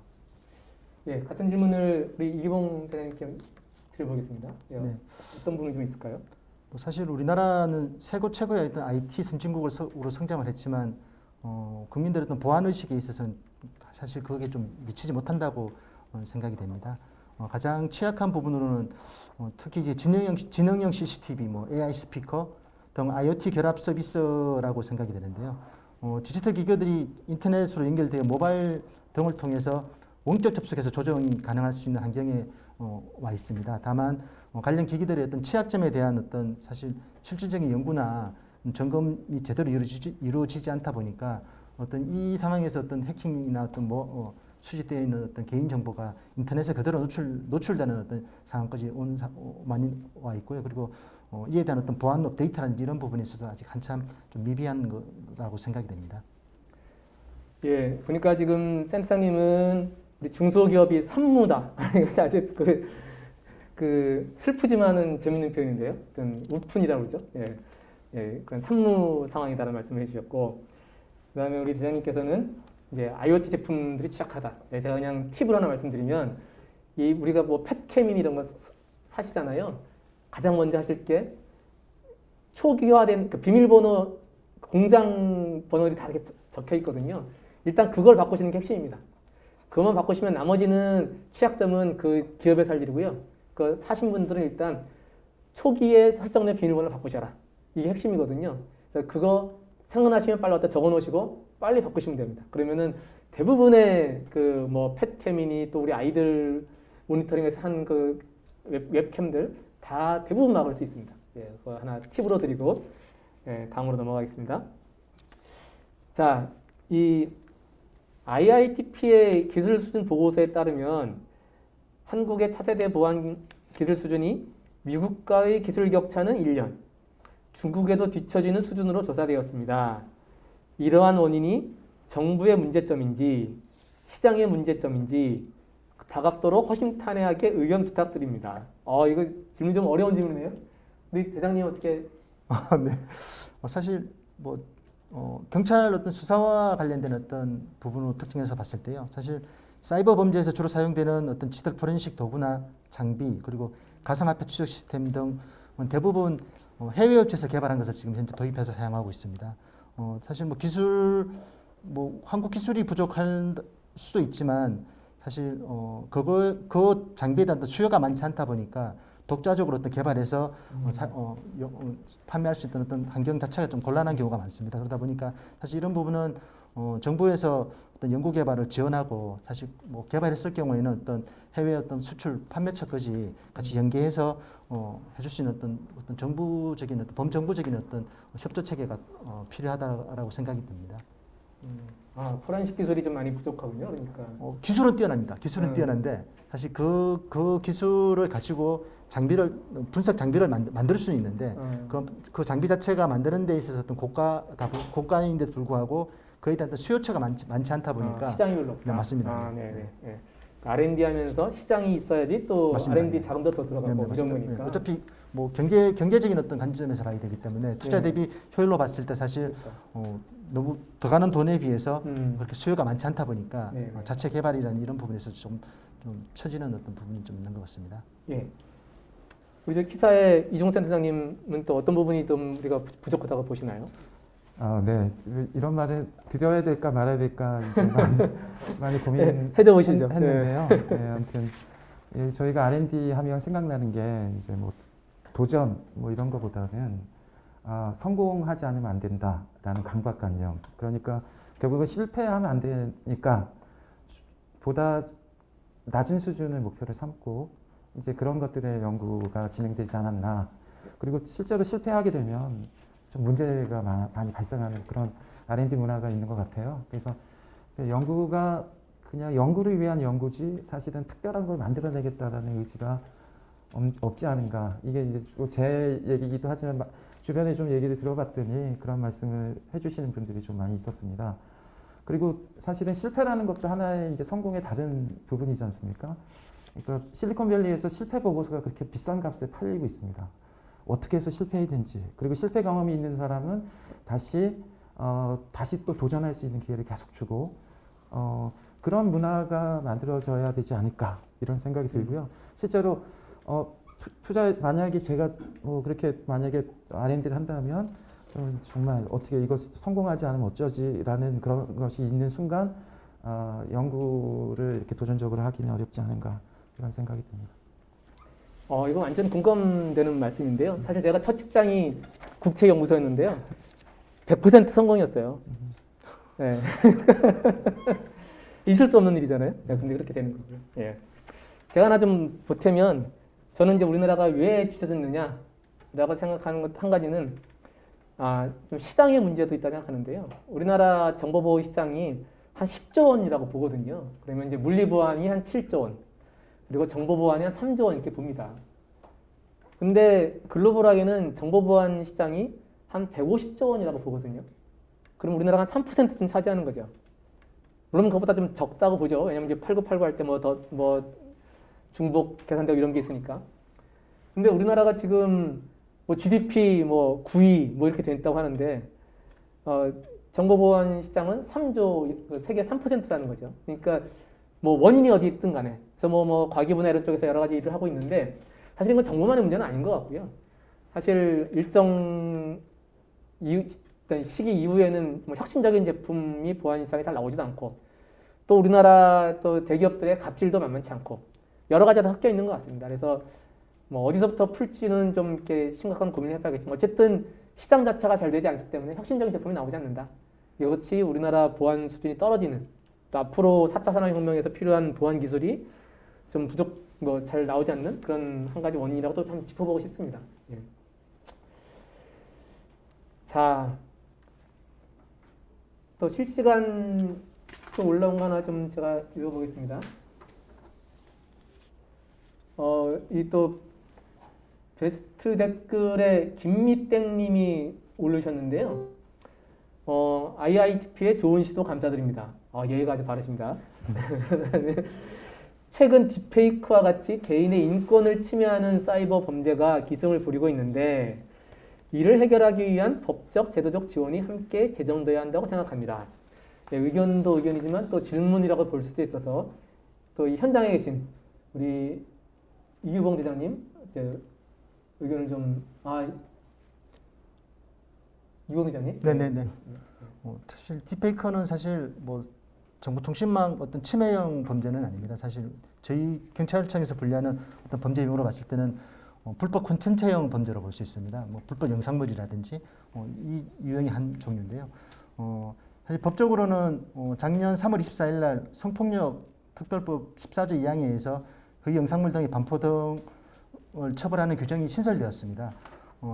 예, 같은 질문을 우리 이기봉 대장님께 드려보겠습니다. 예, 네. 어떤 부분이 좀 있을까요? 사실 우리나라는 세계 최고의 어떤 IT 선진국으로 성장을 했지만 국민들의 어떤 보안 의식에 있어서는 사실 그게 좀 미치지 못한다고 생각이 됩니다. 가장 취약한 부분으로는 특히 이제 지능형 CCTV, 뭐 AI 스피커, 등 IoT 결합 서비스라고 생각이 되는데요. 디지털 기기들이 인터넷으로 연결되어 모바일 등을 통해서 원격 접속해서 조정이 가능할 수 있는 환경에 와 있습니다. 다만 관련 기기들의 어떤 취약점에 대한 어떤 사실 실질적인 연구나 점검이 제대로 이루어지지 않다 보니까 어떤 이 상황에서 어떤 해킹이나 어떤 수집되어 있는 어떤 개인 정보가 인터넷에 그대로 노출되는 어떤 상황까지 많이 와 있고요. 그리고 이에 대한 어떤 보안 업데이트라든지 이런 부분에 있어서 아직 한참 좀 미비한 거라고 생각이 됩니다. 예, 보니까 지금 센터장님은 우리 중소기업이 산무다. 아주 그 슬프지만은 재밌는 표현인데요. 어떤 우푼이라고 그러죠. 예, 예, 그런 산무 상황이다라는 말씀을 해주셨고, 그다음에 우리 대장님께서는 이제 IoT 제품들이 취약하다. 예, 제가 그냥 팁을 하나 말씀드리면, 우리가 뭐 펫케민 이런 거 사시잖아요. 가장 먼저 하실 게 초기화된 그 비밀번호 공장 번호들이 다 이렇게 적혀 있거든요. 일단 그걸 바꾸시는 게 핵심입니다. 그것만 바꾸시면 나머지는 취약점은 그 기업에서 할 일이고요. 그 사신 분들은 일단 초기에 설정된 비밀번호를 바꾸셔라. 이게 핵심이거든요. 그래서 그거 생각나시면 빨리 갖다 적어 놓으시고 빨리 바꾸시면 됩니다. 그러면은 대부분의 그 뭐 펫케미니 또 우리 아이들 모니터링에서 한 그 웹캠들 다 대부분 막을 수 있습니다. 예, 그거 하나 팁으로 드리고 다음으로 넘어가겠습니다. 자, 이 IITP의 기술 수준 보고서에 따르면 한국의 차세대 보안 기술 수준이 미국과의 기술 격차는 1년, 중국에도 뒤처지는 수준으로 조사되었습니다. 이러한 원인이 정부의 문제점인지 시장의 문제점인지 다각도로 허심탄회하게 의견 부탁드립니다. 이거 질문 좀 어려운 질문이네요. 우리 대장님 어떻게? 네. 사실 경찰 어떤 수사와 관련된 어떤 부분으로 특징에서 봤을 때요. 사실 사이버 범죄에서 주로 사용되는 어떤 디지털 포렌식 도구나 장비 그리고 가상화폐 추적 시스템 등 대부분 해외 업체에서 개발한 것을 지금 현재 도입해서 사용하고 있습니다. 사실 기술 한국 기술이 부족할 수도 있지만 사실 그 장비에 대한 수요가 많지 않다 보니까 독자적으로 어떤 개발해서 판매할 수 있는 어떤 환경 자체가 좀 곤란한 경우가 많습니다. 그러다 보니까 사실 이런 부분은 정부에서 어떤 연구 개발을 지원하고 사실 개발했을 경우에는 어떤 해외 어떤 수출 판매처까지 같이 연계해서 해줄 수 있는 어떤 정부적인 어떤 범정부적인 어떤 협조 체계가 필요하다라고 생각이 듭니다. 포렌식 기술이 좀 많이 부족하군요. 그러니까 기술은 뛰어납니다. 기술은 뛰어난데 사실 그 기술을 가지고 분석 장비를 만들 수는 있는데 그 장비 자체가 만드는 데 있어서 어떤 고가인데도 불구하고 그에 대한 수요처가 많지 않다 보니까 시장이 별로 없다. 네, 맞습니다. 네. R&D 하면서 시장이 있어야지 또 맞습니다. R&D 자금도 더 들어가고 이런 거니까. 어차피 경제적인 어떤 관점에서 봐야 되기 때문에 투자 대비 효율로 봤을 때 사실 너무 더 가는 돈에 비해서 그렇게 수요가 많지 않다 보니까 자체 개발이라는 이런 부분에서 좀 처지는 어떤 부분이 좀 있는 것 같습니다. 예. 우리 저 키사의 이종 센터장님은 또 어떤 부분이 좀 우리가 부족하다고 보시나요? 네. 이런 말을 드려야 될까 말아야 될까 이제 많이 해줘보시죠. 고민했는데요. 네, 아무튼 저희가 R&D 하면 생각나는 게 이제 도전 이런 거보다는 성공하지 않으면 안 된다라는 강박관념. 그러니까 결국은 실패하면 안 되니까 보다 낮은 수준을 목표를 삼고 이제 그런 것들의 연구가 진행되지 않았나. 그리고 실제로 실패하게 되면 좀 문제가 많이 발생하는 그런 R&D 문화가 있는 것 같아요. 그래서 연구가 그냥 연구를 위한 연구지 사실은 특별한 걸 만들어내겠다라는 의지가 없지 않은가. 이게 이제 제 얘기이기도 하지만 주변에 좀 얘기를 들어봤더니 그런 말씀을 해주시는 분들이 좀 많이 있었습니다. 그리고 사실은 실패라는 것도 하나의 이제 성공의 다른 부분이지 않습니까? 그러니까 실리콘밸리에서 실패 보고서가 그렇게 비싼 값에 팔리고 있습니다. 어떻게 해서 실패했는지, 그리고 실패 경험이 있는 사람은 다시 또 도전할 수 있는 기회를 계속 주고 그런 문화가 만들어져야 되지 않을까 이런 생각이 들고요. 실제로 투자 만약에 제가 그렇게 만약에 R&D를 한다면 정말 어떻게 이것 성공하지 않으면 어쩌지라는 그런 것이 있는 순간 연구를 이렇게 도전적으로 하기는 어렵지 않은가 이런 생각이 듭니다. 이거 완전 공감되는 말씀인데요. 사실 제가 첫 직장이 국제연구소였는데요. 100% 성공이었어요. 네. 있을 수 없는 일이잖아요. 네, 근데 그렇게 되는 거고요. 예. 제가 하나 좀 보태면, 저는 이제 우리나라가 왜 뒤처졌느냐라고 생각하는 것 한 가지는, 좀 시장의 문제도 있다 생각하는데요. 우리나라 정보보호 시장이 한 10조 원이라고 보거든요. 그러면 이제 물리보안이 한 7조 원, 그리고 정보보안이 한 3조 원 이렇게 봅니다. 근데 글로벌하게는 정보보안 시장이 한 150조 원이라고 보거든요. 그럼 우리나라가 한 3%쯤 차지하는 거죠. 물론 그것보다 좀 적다고 보죠. 왜냐면 이제 8989 할 때 중복 계산되고 이런 게 있으니까. 근데 우리나라가 지금 GDP 9위 이렇게 됐다고 하는데, 정보보안 시장은 3조, 세계 3%라는 거죠. 그러니까 원인이 어디 있든 간에, 그래서 과기부나 이런 쪽에서 여러 가지 일을 하고 있는데, 사실 이건 정보만의 문제는 아닌 것 같고요. 사실 일정 시기 이후에는 혁신적인 제품이 보안 시장에 잘 나오지도 않고, 또 우리나라 또 대기업들의 갑질도 만만치 않고, 여러 가지가 섞여 있는 것 같습니다. 그래서 어디서부터 풀지는 좀 이렇게 심각한 고민을 해봐야겠지만, 어쨌든 시장 자체가 잘 되지 않기 때문에 혁신적인 제품이 나오지 않는다. 이것이 우리나라 보안 수준이 떨어지는, 또 앞으로 4차 산업혁명에서 필요한 보안 기술이 좀 잘 나오지 않는 그런 한 가지 원인이라고 또 참 짚어보고 싶습니다. 예. 자, 또 실시간 또 올라온 거 하나 좀 제가 읽어보겠습니다. 이 또 베스트 댓글에 김미땡님이 올리셨는데요. IITP의 좋은 시도 감사드립니다. 예의가 아주 바르십니다. 최근 딥페이크와 같이 개인의 인권을 침해하는 사이버 범죄가 기승을 부리고 있는데, 이를 해결하기 위한 법적, 제도적 지원이 함께 제정되어야 한다고 생각합니다. 네, 의견도 의견이지만 또 질문이라고 볼 수도 있어서, 또 이 현장에 계신 우리 이규봉 대장님 의견을 좀, 이규봉 대장님? 네네네. 사실 딥페이커는 사실 정보통신망 어떤 침해형 범죄는 아닙니다. 사실 저희 경찰청에서 분류하는 어떤 범죄 유형으로 봤을 때는 불법 콘텐츠형 범죄로 볼 수 있습니다. 불법 영상물이라든지 이 유형의 한 종류인데요. 사실 법적으로는 작년 3월 24일 날 성폭력 특별법 14조 2항에 의해서 그 영상물 등의 반포 등을 처벌하는 규정이 신설되었습니다.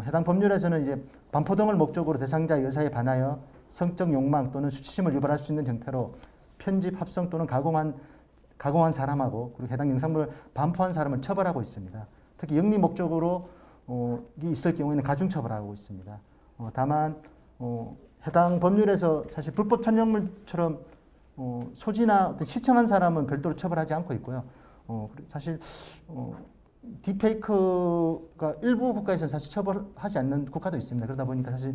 해당 법률에서는 이제 반포 등을 목적으로 대상자 여사에 반하여 성적 욕망 또는 수치심을 유발할 수 있는 형태로 편집, 합성 또는 가공한 사람하고, 그리고 해당 영상물을 반포한 사람을 처벌하고 있습니다. 특히 영리 목적으로 있을 경우에는 가중 처벌하고 있습니다. 다만 해당 법률에서 사실 불법 촬영물처럼 소지나 어떤 시청한 사람은 별도로 처벌하지 않고 있고요. 사실 딥페이크가 일부 국가에서는 사실 처벌하지 않는 국가도 있습니다. 그러다 보니까 사실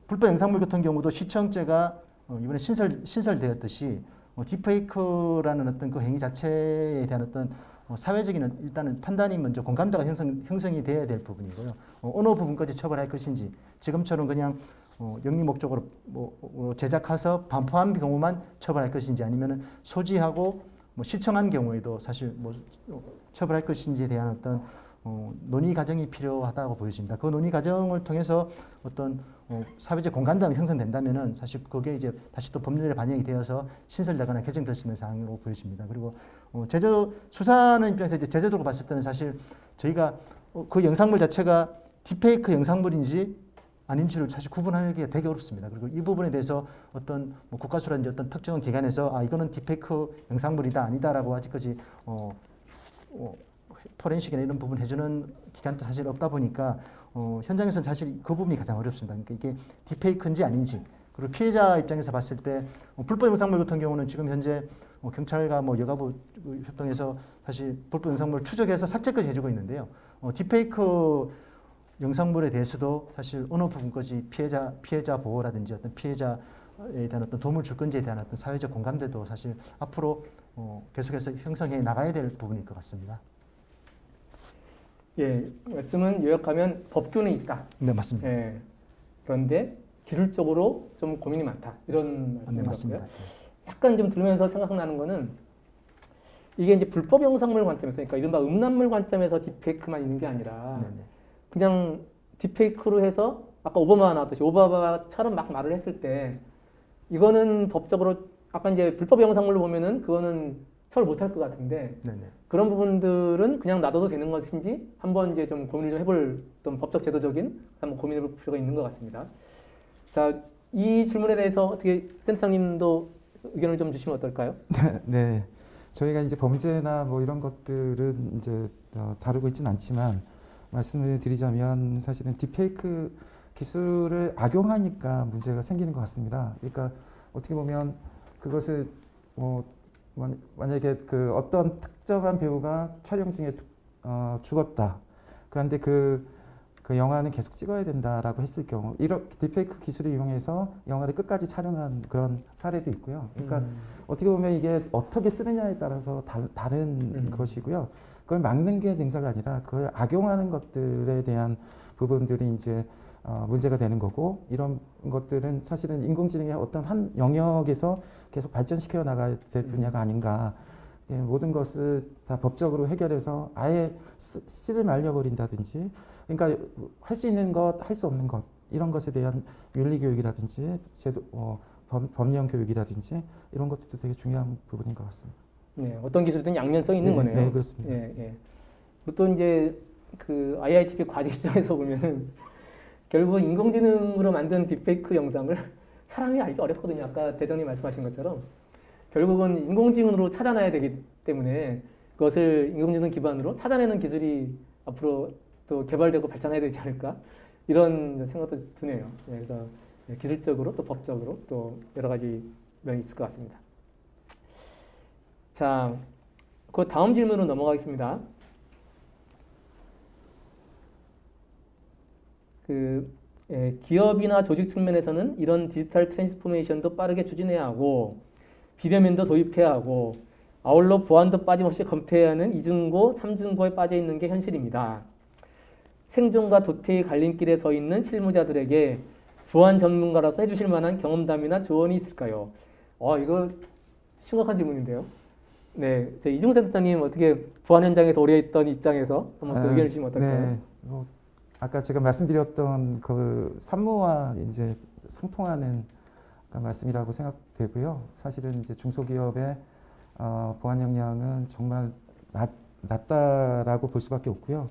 불법 영상물 같은 경우도 시청죄가 이번에 신설되었듯이 딥페이크라는 어떤 그 행위 자체에 대한 어떤 사회적인 일단은 판단이 먼저 공감대가 형성이 돼야 될 부분이고요. 어느 부분까지 처벌할 것인지, 지금처럼 그냥 영리 목적으로 제작해서 반포한 경우만 처벌할 것인지, 아니면은 소지하고 시청한 경우에도 사실 처벌할 것인지에 대한 어떤 논의 과정이 필요하다고 보여집니다. 그 논의 과정을 통해서 어떤 사회적 공감대가 형성된다면은 사실 그게 이제 다시 또 법률에 반영이 되어서 신설되거나 개정될 수 있는 사항으로 보여집니다. 그리고 수사하는 입장에서 이제 제도적으로 봤을 때는 사실 저희가 그 영상물 자체가 딥페이크 영상물인지 아닌지를 사실 구분하기가 되게 어렵습니다. 그리고 이 부분에 대해서 어떤 국가수라든지 어떤 특정한 기관에서 이거는 딥페이크 영상물이다 아니다라고 아직까지 포렌식이나 이런 부분 해주는 기관도 사실 없다 보니까 현장에서는 사실 그 부분이 가장 어렵습니다. 그러니까 이게 딥페이크인지 아닌지, 그리고 피해자 입장에서 봤을 때 불법 영상물 같은 경우는 지금 현재 경찰과 여가부 협동해서 사실 불법 영상물을 추적해서 삭제까지 해주고 있는데요. 딥페이크 영상물에 대해서도 사실 어느 부분까지 피해자 보호라든지 어떤 피해자에 대한 어떤 도움을 줄 건지에 대한 어떤 사회적 공감대도 사실 앞으로 계속해서 형성해 나가야 될 부분일 것 같습니다. 예, 말씀은 요약하면 법규는 있다. 네, 맞습니다. 예, 그런데 기술적으로 좀 고민이 많다. 이런 말씀인 네, 것 맞습니다. 같고요. 약간 좀 들으면서 생각나는 거는 이게 이제 불법 영상물 관점에서, 그러니까 이른바 음란물 관점에서 딥페이크만 있는 게 아니라 네네. 그냥 딥페이크로 해서 아까 오바마가 나왔듯이 오바마처럼 막 말을 했을 때 이거는 법적으로 아까 이제 불법 영상물로 보면은 그거는 처벌 못할 것 같은데 네네. 그런 부분들은 그냥 놔둬도 되는 것인지 한번 이제 좀 고민을 좀 해볼 어떤 법적 제도적인 한번 고민해볼 필요가 있는 것 같습니다. 자, 이 질문에 대해서 어떻게 센터장님도 의견을 좀 주시면 어떨까요? 네, 저희가 이제 범죄나 뭐 이런 것들은 이제 다루고 있지는 않지만 말씀을 드리자면 사실은 딥페이크 기술을 악용하니까 문제가 생기는 것 같습니다. 그러니까 어떻게 보면 그것을 뭐 만약에 그 어떤 특정한 배우가 촬영 중에 죽었다. 그런데 그 영화는 계속 찍어야 된다라고 했을 경우 이렇게 딥페이크 기술을 이용해서 영화를 끝까지 촬영한 그런 사례도 있고요. 그러니까 어떻게 보면 이게 어떻게 쓰느냐에 따라서 다른 것이고요. 그걸 막는 게 능사가 아니라 그걸 악용하는 것들에 대한 부분들이 이제 문제가 되는 거고 이런 것들은 사실은 인공지능의 어떤 한 영역에서 계속 발전시켜 나가야 될 분야가 아닌가. 예, 모든 것을 다 법적으로 해결해서 아예 씨를 말려버린다든지 그러니까 할 수 있는 것, 할 수 없는 것 이런 것에 대한 윤리 교육이라든지 제도, 법령 교육이라든지 이런 것들도 되게 중요한 부분인 것 같습니다. 네, 어떤 기술이든 양면성이 있는 네, 거네요. 네, 그렇습니다. 예, 예. 또 이제 그 IITP 과제 입장에서 보면은 결국 인공지능으로 만든 딥페이크 영상을 사람이 알기 어렵거든요. 아까 대장님 말씀하신 것처럼 결국은 인공지능으로 찾아내야 되기 때문에 그것을 인공지능 기반으로 찾아내는 기술이 앞으로 또 개발되고 발전해야 되지 않을까 이런 생각도 드네요. 네, 그래서 기술적으로 또 법적으로 또 여러 가지 면이 있을 것 같습니다. 자, 그 다음 질문으로 넘어가겠습니다. 기업이나 조직 측면에서는 이런 디지털 트랜스포메이션도 빠르게 추진해야 하고 비대면도 도입해야 하고 아울러 보안도 빠짐없이 검토해야 하는 이중고, 삼중고에 빠져 있는 게 현실입니다. 생존과 도태의 갈림길에 서 있는 실무자들에게 보안 전문가로서 해주실 만한 경험담이나 조언이 있을까요? 이거 심각한 질문인데요. 네, 이중호 센터장님 어떻게 보안 현장에서 오래 있던 입장에서 한번 또 의견을 주시면 어떨까요? 네, 아까 제가 말씀드렸던 그 산모와 이제 상통하는 말씀이라고 생각되고요. 사실은 이제 중소기업의 보안 역량은 정말 낮다라고 볼 수밖에 없고요.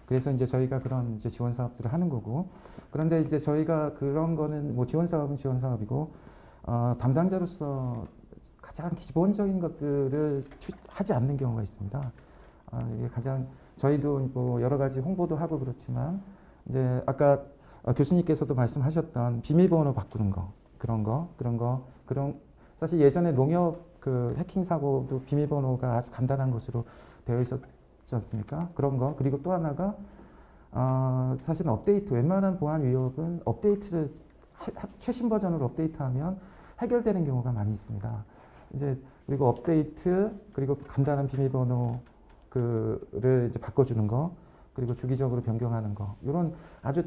그래서 이제 저희가 그런 이제 지원 사업들을 하는 거고, 그런데 이제 저희가 그런 거는 뭐 지원 사업은 지원 사업이고, 담당자로서 가장 기본적인 것들을 하지 않는 경우가 있습니다. 이게 가장 저희도 뭐 여러 가지 홍보도 하고 그렇지만 이제 아까 교수님께서도 말씀하셨던 비밀번호 바꾸는 거, 그런 사실 예전에 농협 그 해킹 사고도 비밀번호가 아주 간단한 것으로 되어 있었지 않습니까? 그런 거. 그리고 또 하나가 사실 업데이트, 웬만한 보안 위협은 업데이트를 최신 버전으로 업데이트하면 해결되는 경우가 많이 있습니다. 이제 그리고 업데이트 그리고 간단한 비밀번호 그를 이제 바꿔주는 거, 그리고 주기적으로 변경하는 거, 이런 아주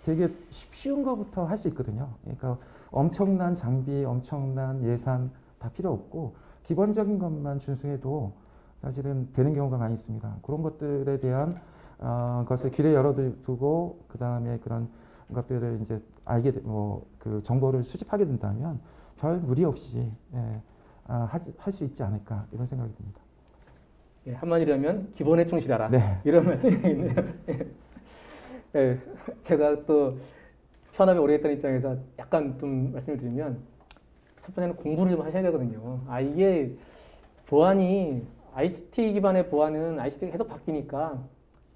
되게 쉬운 거부터 할 수 있거든요. 그러니까 엄청난 장비, 엄청난 예산 다 필요 없고 기본적인 것만 준수해도 사실은 되는 경우가 많이 있습니다. 그런 것들에 대한 것을 길에 열어두고 그 다음에 그런 것들을 이제 그 정보를 수집하게 된다면 별 무리 없이 할 수 있지 않을까 이런 생각이 듭니다. 예, 한마디로 하면 기본에 충실하라. 네. 이런 말씀이 있네요. 예, 제가 또 현업에 오래 했던 입장에서 약간 좀 말씀을 드리면 첫 번째는 공부를 좀 하셔야 되거든요. 이게 보안이 ICT 기반의 보안은 ICT가 계속 바뀌니까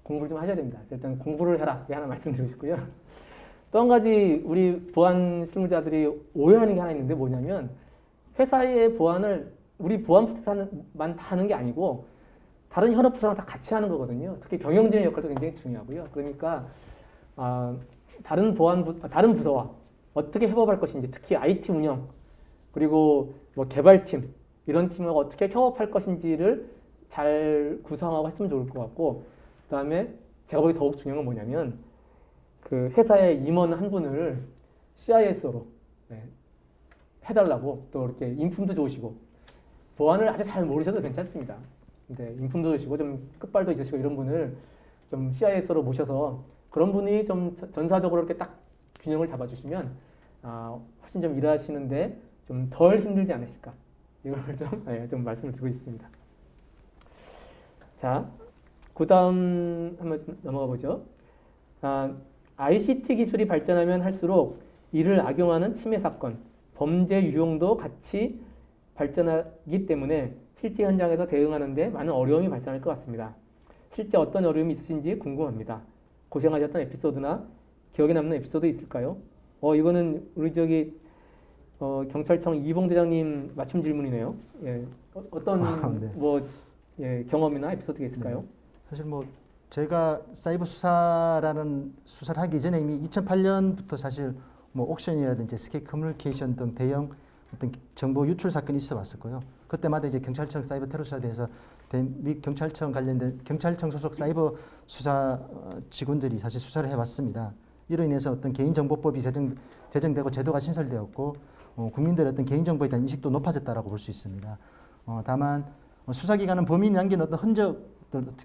공부를 좀 하셔야 됩니다. 일단 공부를 해라. 하나 말씀드리고 싶고요. 또 한 가지 우리 보안 실무자들이 오해하는 게 하나 있는데 뭐냐면 회사의 보안을 우리 보안 부서만 다 하는 게 아니고 다른 현업 부서랑 다 같이 하는 거거든요. 특히 경영진의 역할도 굉장히 중요하고요. 그러니까 다른 부서와 어떻게 협업할 것인지, 특히 IT 운영 그리고 뭐 개발팀 이런 팀하고 어떻게 협업할 것인지를 잘 구성하고 했으면 좋을 것 같고, 그다음에 제가 보기 더욱 중요한 건 뭐냐면 그 회사의 임원 한 분을 CIS로 해달라고, 또 이렇게 인품도 좋으시고 보안을 아주 잘 모르셔도 괜찮습니다. 근데 인품도 좋으시고 좀 끝발도 있으시고 이런 분을 좀 CIS로 모셔서 그런 분이 좀 전사적으로 이렇게 딱 균형을 잡아주시면 훨씬 좀 일하시는데 좀 덜 힘들지 않으실까 이걸 좀 말씀을 드리고 있습니다. 자, 그 다음 한번 좀 넘어가 보죠. ICT 기술이 발전하면 할수록 이를 악용하는 침해 사건, 범죄 유형도 같이 발전하기 때문에 실제 현장에서 대응하는 데 많은 어려움이 발생할 것 같습니다. 실제 어떤 어려움이 있으신지 궁금합니다. 고생하셨던 에피소드나 기억에 남는 에피소드 있을까요? 이거는 우리 경찰청 이봉 대장님 맞춤 질문이네요. 예, 어떤 네. 경험이나 에피소드가 있을까요? 사실 제가 사이버 수사라는 수사를 하기 전에 이미 2008년부터 사실 옥션이라든지 SK 커뮤니케이션 등 대형 어떤 정보 유출 사건이 있어 왔었고요. 그때마다 이제 경찰청 사이버 테러 수사에 대해서 미 경찰청 관련된 경찰청 소속 사이버 수사 직원들이 사실 수사를 해왔습니다. 이로 인해서 어떤 개인정보법이 제정되고 제도가 신설되었고 국민들의 어떤 개인정보에 대한 인식도 높아졌다라고 볼 수 있습니다. 다만 수사기관은 범인이 남긴 어떤 흔적,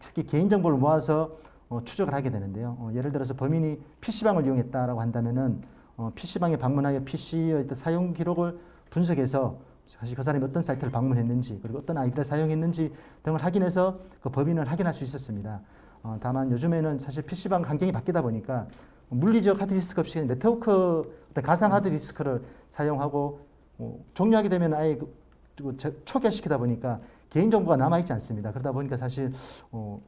특히 개인정보를 모아서 추적을 하게 되는데요. 예를 들어서 범인이 PC방을 이용했다라고 한다면은 PC방에 방문하여 PC의 어떤 사용 기록을 분석해서 사실 그 사람이 어떤 사이트를 방문했는지 그리고 어떤 아이디를 사용했는지 등을 확인해서 그 범인을 확인할 수 있었습니다. 다만 요즘에는 사실 PC방 환경이 바뀌다 보니까 물리적 하드디스크 없이 네트워크 어떤 가상 하드디스크를 사용하고 종료하게 되면 아예 초기화시키다 보니까 개인정보가 남아있지 않습니다. 그러다 보니까 사실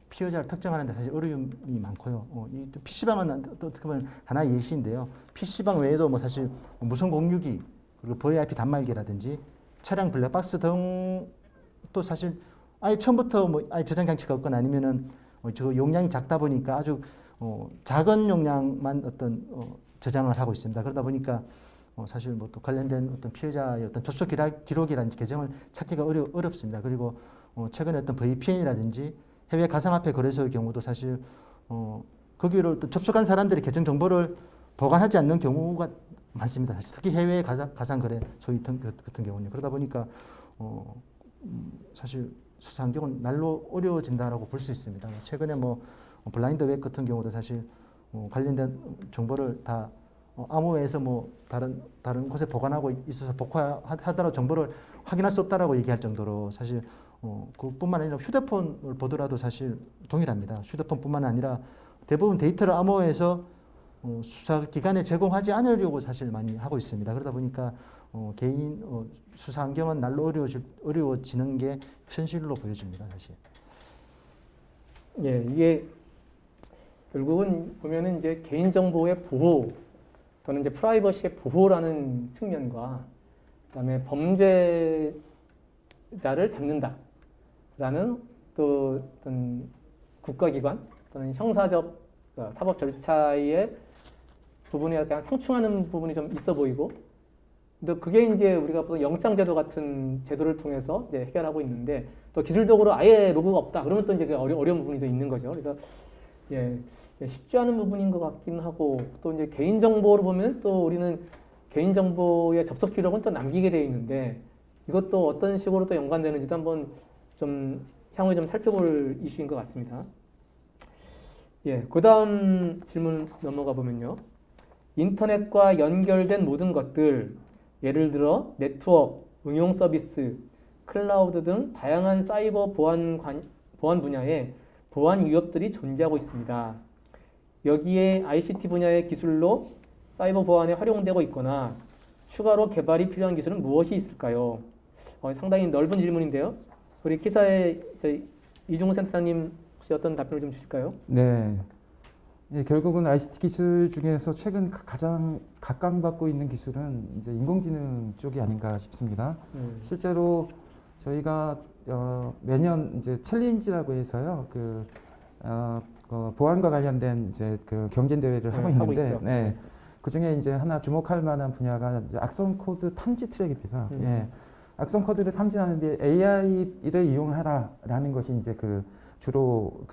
피해자를 특정하는 데 사실 어려움이 많고요. 이 PC방은 어떻게 보면 하나의 예시인데요. PC방 외에도 사실 무선 공유기 그리고 VoIP 단말기라든지 차량 블랙박스 등도 사실 아예 처음부터 아예 저장 장치가 없거나 아니면은 저 용량이 작다 보니까 아주 작은 용량만 어떤 저장을 하고 있습니다. 그러다 보니까 사실 또 관련된 어떤 피해자의 어떤 접속 기록이라든지 계정을 찾기가 어렵습니다. 그리고 최근에 어떤 VPN이라든지 해외 가상화폐 거래소의 경우도 사실 거기를 또 접속한 사람들의 계정 정보를 보관하지 않는 경우가 많습니다. 사실 특히 해외 가상 거래소 같은 경우는 그러다 보니까 사실 수사 환경은 날로 어려워진다라고 볼 수 있습니다. 최근에 블라인드 웹 같은 경우도 사실 관련된 정보를 다 암호화해서 다른 곳에 보관하고 있어서 복화하더라도 정보를 확인할 수 없다라고 얘기할 정도로 사실 그뿐만 아니라 휴대폰을 보더라도 사실 동일합니다. 휴대폰뿐만 아니라 대부분 데이터를 암호화해서 수사기관에 제공하지 않으려고 사실 많이 하고 있습니다. 그러다 보니까 개인 수사 환경은 날로 어려워지는 게 현실로 보여집니다. 사실. 예, 이게 결국은 보면은 이제 개인정보의 보호 또는 이제 프라이버시의 보호라는 측면과 그다음에 범죄자를 잡는다라는 또 어떤 국가기관 또는 형사적 사법 절차의 부분에 약간 상충하는 부분이 좀 있어 보이고, 근데 그게 이제 우리가 보통 영장제도 같은 제도를 통해서 이제 해결하고 있는데 또 기술적으로 아예 로그가 없다 그러면 또 이제 그 어려운 부분이 더 있는 거죠. 그래서 쉽지 않은 부분인 것 같긴 하고, 또 이제 개인정보를 보면 또 우리는 개인정보의 접속 기록은 또 남기게 되어 있는데 이것도 어떤 식으로 또 연관되는지도 한번 좀 향후에 좀 살펴볼 이슈인 것 같습니다. 그 다음 질문 넘어가 보면요. 인터넷과 연결된 모든 것들, 예를 들어 네트워크, 응용 서비스, 클라우드 등 다양한 사이버 보안 분야에 보안 위협들이 존재하고 있습니다. 여기에 ICT 분야의 기술로 사이버 보안에 활용되고 있거나 추가로 개발이 필요한 기술은 무엇이 있을까요? 상당히 넓은 질문인데요. 우리 기사의 이중우 센터장님 혹시 어떤 답변을 좀 주실까요? 네. 결국은 ICT 기술 중에서 최근 가장 각광받고 있는 기술은 이제 인공지능 쪽이 아닌가 싶습니다. 실제로 저희가 매년 이제 챌린지라고 해서요, 보안과 관련된 이제 그 경진 대회를 하고 있는데, 그 중에 이제 하나 주목할 만한 분야가 이제 악성 코드 탐지 트랙입니다. 악성 코드를 탐지하는데 AI를 이용하라라는 것이 이제 주로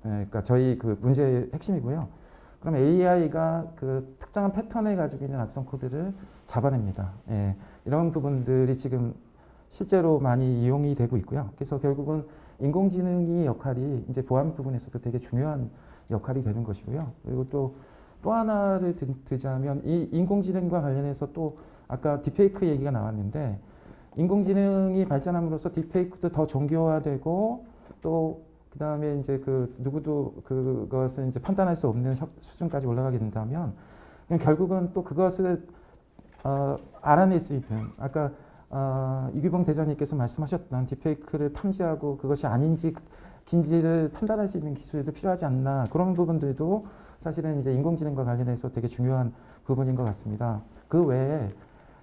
그러니까 저희 문제의 핵심이고요. 그럼 AI가 그 특정한 패턴을 가지고 있는 악성 코드를 잡아냅니다. 이런 부분들이 지금 실제로 많이 이용이 되고 있고요. 그래서 결국은 인공지능의 역할이 이제 보안 부분에서도 되게 중요한 역할이 되는 것이고요. 그리고 또 하나를 드자면 이 인공지능과 관련해서 또 아까 딥페이크 얘기가 나왔는데 인공지능이 발전함으로써 딥페이크도 더 정교화되고 또 그다음에 이제 누구도 그것을 이제 판단할 수 없는 수준까지 올라가게 된다면 그럼 결국은 또 그것을 알아낼 수 있는 아까 이규봉 대장님께서 말씀하셨던 딥페이크를 탐지하고 그것이 아닌지 긴지를 판단할 수 있는 기술도 필요하지 않나 그런 부분들도 사실은 이제 인공지능과 관련해서 되게 중요한 부분인 것 같습니다. 그 외에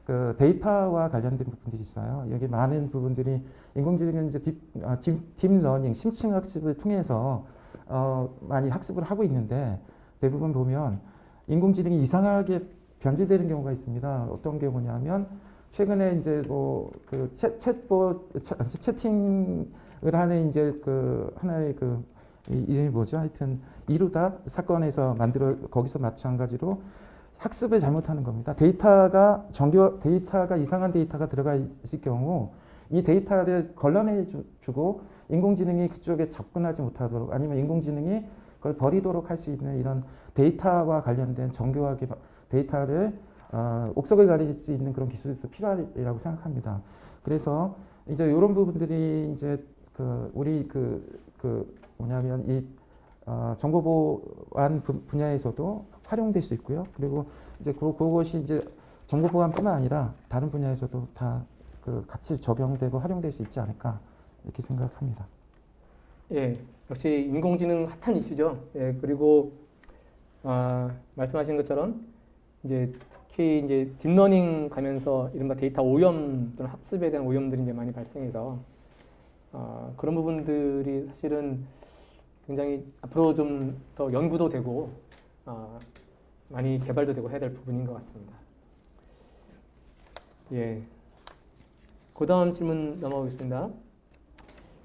그 데이터와 관련된 부분들이 있어요. 여기 많은 부분들이 인공지능은 이제 딥러닝, 심층 학습을 통해서 많이 학습을 하고 있는데 대부분 보면 인공지능이 이상하게 변질되는 경우가 있습니다. 어떤 경우냐면 최근에 이제 채팅을 하는 이제 하나의 이름이 뭐죠? 하여튼 이루다 사건에서 거기서 마찬가지로 학습을 잘못하는 겁니다. 데이터가 이상한 데이터가 들어가 있을 경우 이 데이터를 걸러내 주고 인공지능이 그쪽에 접근하지 못하도록 아니면 인공지능이 그걸 버리도록 할 수 있는 이런 데이터와 관련된 정교하게 데이터를 옥석을 가릴 수 있는 그런 기술도 필요하다고 생각합니다. 그래서 이제 이런 부분들이 이제 우리 뭐냐면 이 정보보안 분야에서도 활용될 수 있고요. 그리고 이제 그것이 이제 정보보안뿐만 아니라 다른 분야에서도 다 같이 적용되고 활용될 수 있지 않을까 이렇게 생각합니다. 예, 역시 인공지능 핫한 이슈죠. 예, 그리고 말씀하신 것처럼 이제 특히 이제 딥러닝 가면서 이른바 데이터 오염 또는 학습에 대한 오염들이 이제 많이 발생해서 그런 부분들이 사실은 굉장히 앞으로 좀 더 연구도 되고 많이 개발도 되고 해야 될 부분인 것 같습니다. 예, 그 다음 질문 넘어가겠습니다.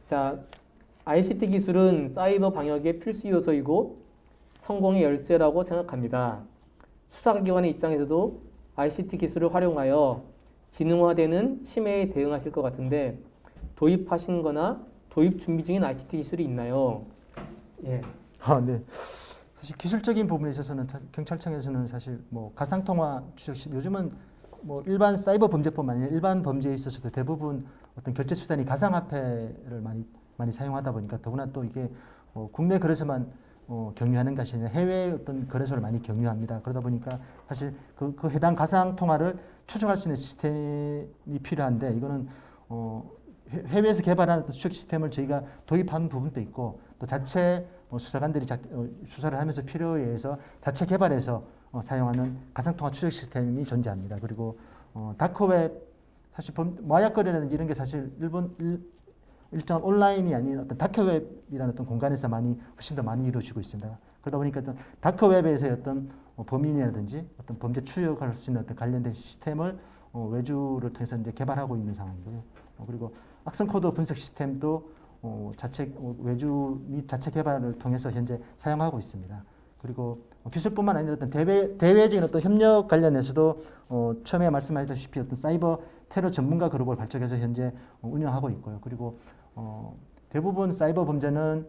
자, ICT 기술은 사이버 방역의 필수 요소이고 성공의 열쇠라고 생각합니다. 수사기관의 입장에서도 ICT 기술을 활용하여 지능화되는 침해에 대응하실 것 같은데 도입하신 거나 도입 준비 중인 ICT 기술이 있나요? 예. 네. 사실 기술적인 부분에 있어서는 경찰청에서는 사실 뭐 가상통화 추적 요즘은 뭐 일반 사이버 범죄뿐만 아니라 일반 범죄에 있어서도 대부분 어떤 결제 수단이 가상화폐를 많이 사용하다 보니까 더구나 또 이게 국내 거래소만 경유하는 것이 아니라 해외 어떤 거래소를 많이 경유합니다. 그러다 보니까 사실 그 해당 가상통화를 추적할 수 있는 시스템이 필요한데 이거는 해외에서 개발한 추적 시스템을 저희가 도입한 부분도 있고 또 자체 수사관들이 수사를 하면서 필요에 의해서 자체 개발해서 사용하는 가상통화 추적 시스템이 존재합니다. 그리고 다크웹 사실 마약 거래라든지 이런 게 사실 일정 온라인이 아닌 어떤 다크웹이라는 어떤 공간에서 훨씬 더 많이 이루어지고 있습니다. 그러다 보니까 어떤 다크웹에서의 어떤 범인이라든지 어떤 범죄 추적할 수 있는 어떤 관련된 시스템을 외주를 통해서 이제 개발하고 있는 상황이고요. 그리고 악성 코드 분석 시스템도 외주 및 자체 개발을 통해서 현재 사용하고 있습니다. 그리고 기술뿐만 아니라 어떤 대외적인 어떤 협력 관련해서도 처음에 말씀하셨다시피 어떤 사이버 테러 전문가 그룹을 발족해서 현재 운영하고 있고요. 그리고 대부분 사이버 범죄는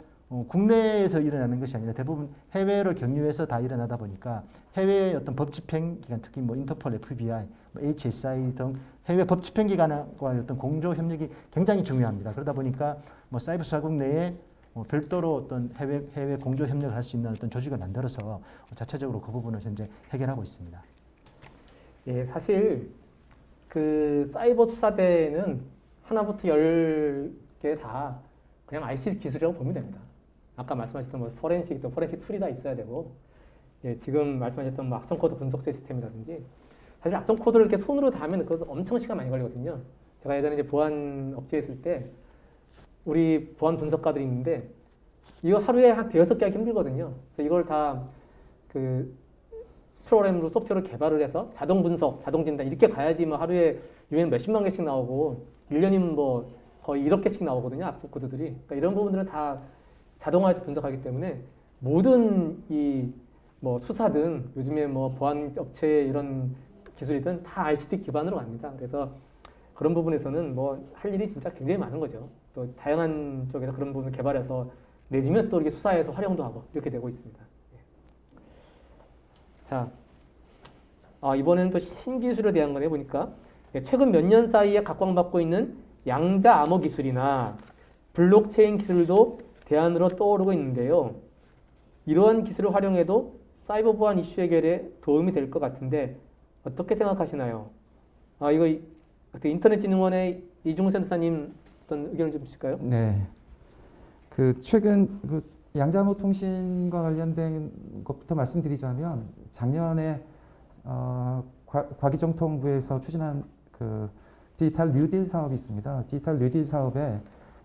국내에서 일어나는 것이 아니라 대부분 해외를 경유해서 다 일어나다 보니까 해외의 어떤 법 집행 기관, 특히 뭐 인터폴, FBI, HSI 등 해외 법 집행 기관과의 어떤 공조 협력이 굉장히 중요합니다. 그러다 보니까 뭐 사이버 수사국 내에 별도로 어떤 해외 공조 협력을 할 수 있는 어떤 조직을 만들어서 자체적으로 그 부분을 현재 해결하고 있습니다. 예, 사실 그 사이버 수사대는 하나부터 10개 다 그냥 ICT 기술이라고 보면 됩니다. 아까 말씀하셨던 뭐 포렌식 툴이 다 있어야 되고, 예, 지금 말씀하셨던 뭐 악성 코드 분석 시스템이라든지, 사실 악성 코드를 이렇게 손으로 다 하면 그것도 엄청 시간 많이 걸리거든요. 제가 예전에 이제 보안 업체에 있을 때, 우리 보안 분석가들이 있는데, 이거 하루에 한 5-6개 하기 힘들거든요. 그래서 이걸 다 그 프로그램으로 소프트웨어를 개발을 해서 자동 분석, 자동 진단 이렇게 가야지 뭐 하루에 유엔 몇십만 개씩 나오고 1년이면 뭐 거의 1억 개씩 나오거든요. 악성 코드들이. 그러니까 이런 부분들은 다 자동화해서 분석하기 때문에 모든 이 뭐 수사든 요즘에 뭐 보안 업체 이런 기술이든 다 ICT 기반으로 갑니다. 그래서 그런 부분에서는 뭐 할 일이 진짜 굉장히 많은 거죠. 또 다양한 쪽에서 그런 부분을 개발해서 내주면 또 이렇게 수사에서 활용도 하고 이렇게 되고 있습니다. 자, 이번에는 또 신기술에 대한 걸 해보니까 최근 몇 년 사이에 각광받고 있는 양자 암호 기술이나 블록체인 기술도 대안으로 떠오르고 있는데요. 이러한 기술을 활용해도 사이버 보안 이슈 해결에 도움이 될 것 같은데 어떻게 생각하시나요? 이거 어떻게 인터넷진흥원의 이중우 센터사님 어떤 의견을 좀 주실까요? 네. 그 최근 그 양자암호 통신과 관련된 것부터 말씀드리자면 작년에 과기정통부에서 추진한 그 디지털 뉴딜 사업이 있습니다. 디지털 뉴딜 사업에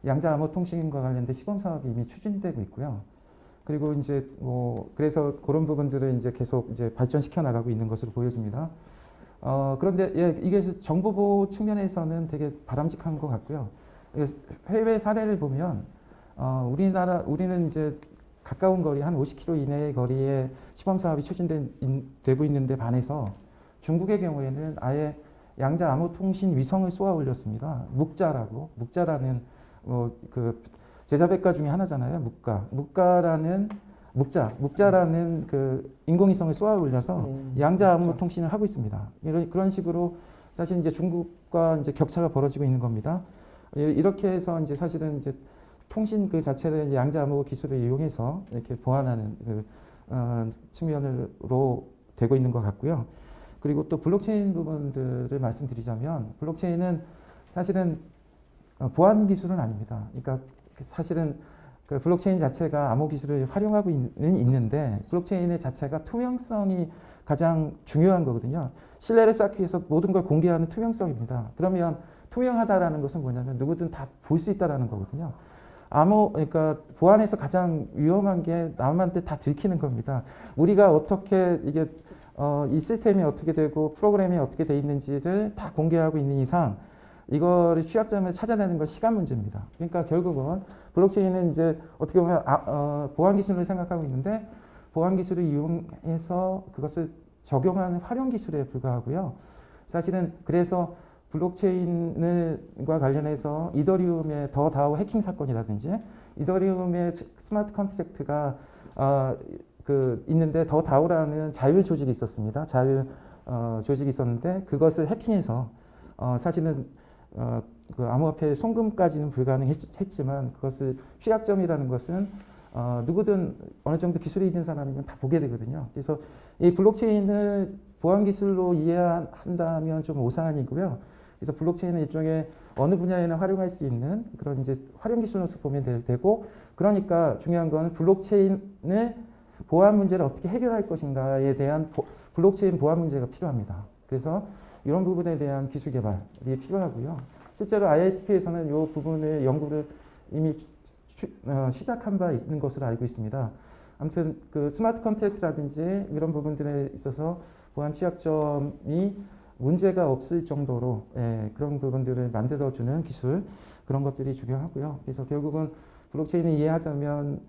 양자암호 통신과 관련된 시범 사업이 이미 추진되고 있고요. 그리고 이제 뭐 그래서 그런 부분들을 이제 계속 이제 발전시켜 나가고 있는 것으로 보여집니다. 그런데 예, 이게 정보보호 측면에서는 되게 바람직한 것 같고요. 해외 사례를 보면 우리는 이제 가까운 거리 한 50km 이내의 거리에 시범 사업이 추진되고 있는데 반해서 중국의 경우에는 아예 양자 암호 통신 위성을 쏘아 올렸습니다. 묵자라는 그 제자백과 중에 하나잖아요. 묵자라는 그 인공위성을 쏘아 올려서 양자 암호 통신을 하고 있습니다. 그런 식으로 사실 이제 중국과 이제 격차가 벌어지고 있는 겁니다. 이렇게 해서 이제 사실은 이제 통신 그 자체를 이제 양자 암호 기술을 이용해서 이렇게 보완하는 측면으로 되고 있는 것 같고요. 그리고 또 블록체인 부분들을 말씀드리자면 블록체인은 사실은 보안 기술은 아닙니다. 그러니까 사실은 그 블록체인 자체가 암호 기술을 활용하고 있는데 블록체인의 자체가 투명성이 가장 중요한 거거든요. 신뢰를 쌓기 위해서 모든 걸 공개하는 투명성입니다. 그러면 투명하다라는 것은 뭐냐면 누구든 다 볼 수 있다라는 거거든요. 그러니까 보안에서 가장 위험한 게 남한테 다 들키는 겁니다. 우리가 어떻게 이게 이 시스템이 어떻게 되고 프로그램이 어떻게 돼 있는지를 다 공개하고 있는 이상 이거를 취약점을 찾아내는 건 시간 문제입니다. 그러니까 결국은 블록체인은 이제 어떻게 보면 보안 기술을 생각하고 있는데 보안 기술을 이용해서 그것을 적용하는 활용 기술에 불과하고요. 사실은 그래서 블록체인과 관련해서 이더리움의 더 다오 해킹 사건이라든지 이더리움의 스마트 컨트랙트가 있는데 더 다오라는 자율 조직이 있었습니다. 자율 조직이 있었는데 그것을 해킹해서 사실은 그 암호화폐 송금까지는 불가능했지만 그것을 취약점이라는 것은 누구든 어느 정도 기술이 있는 사람이면 다 보게 되거든요. 그래서 이 블록체인을 보안 기술로 이해한다면 좀 오산이고요. 그래서 블록체인은 일종의 어느 분야에나 활용할 수 있는 그런 이제 활용 기술로서 보면 되고, 그러니까 중요한 건 블록체인의 보안 문제를 어떻게 해결할 것인가에 대한 블록체인 보안 문제가 필요합니다. 그래서 이런 부분에 대한 기술 개발이 필요하고요. 실제로 IITP에서는 이 부분의 연구를 이미 시작한 바 있는 것으로 알고 있습니다. 아무튼 그 스마트 컨트랙트라든지 이런 부분들에 있어서 보안 취약점이 문제가 없을 정도로 그런 부분들을 만들어주는 기술, 그런 것들이 중요하고요. 그래서 결국은 블록체인을 이해하자면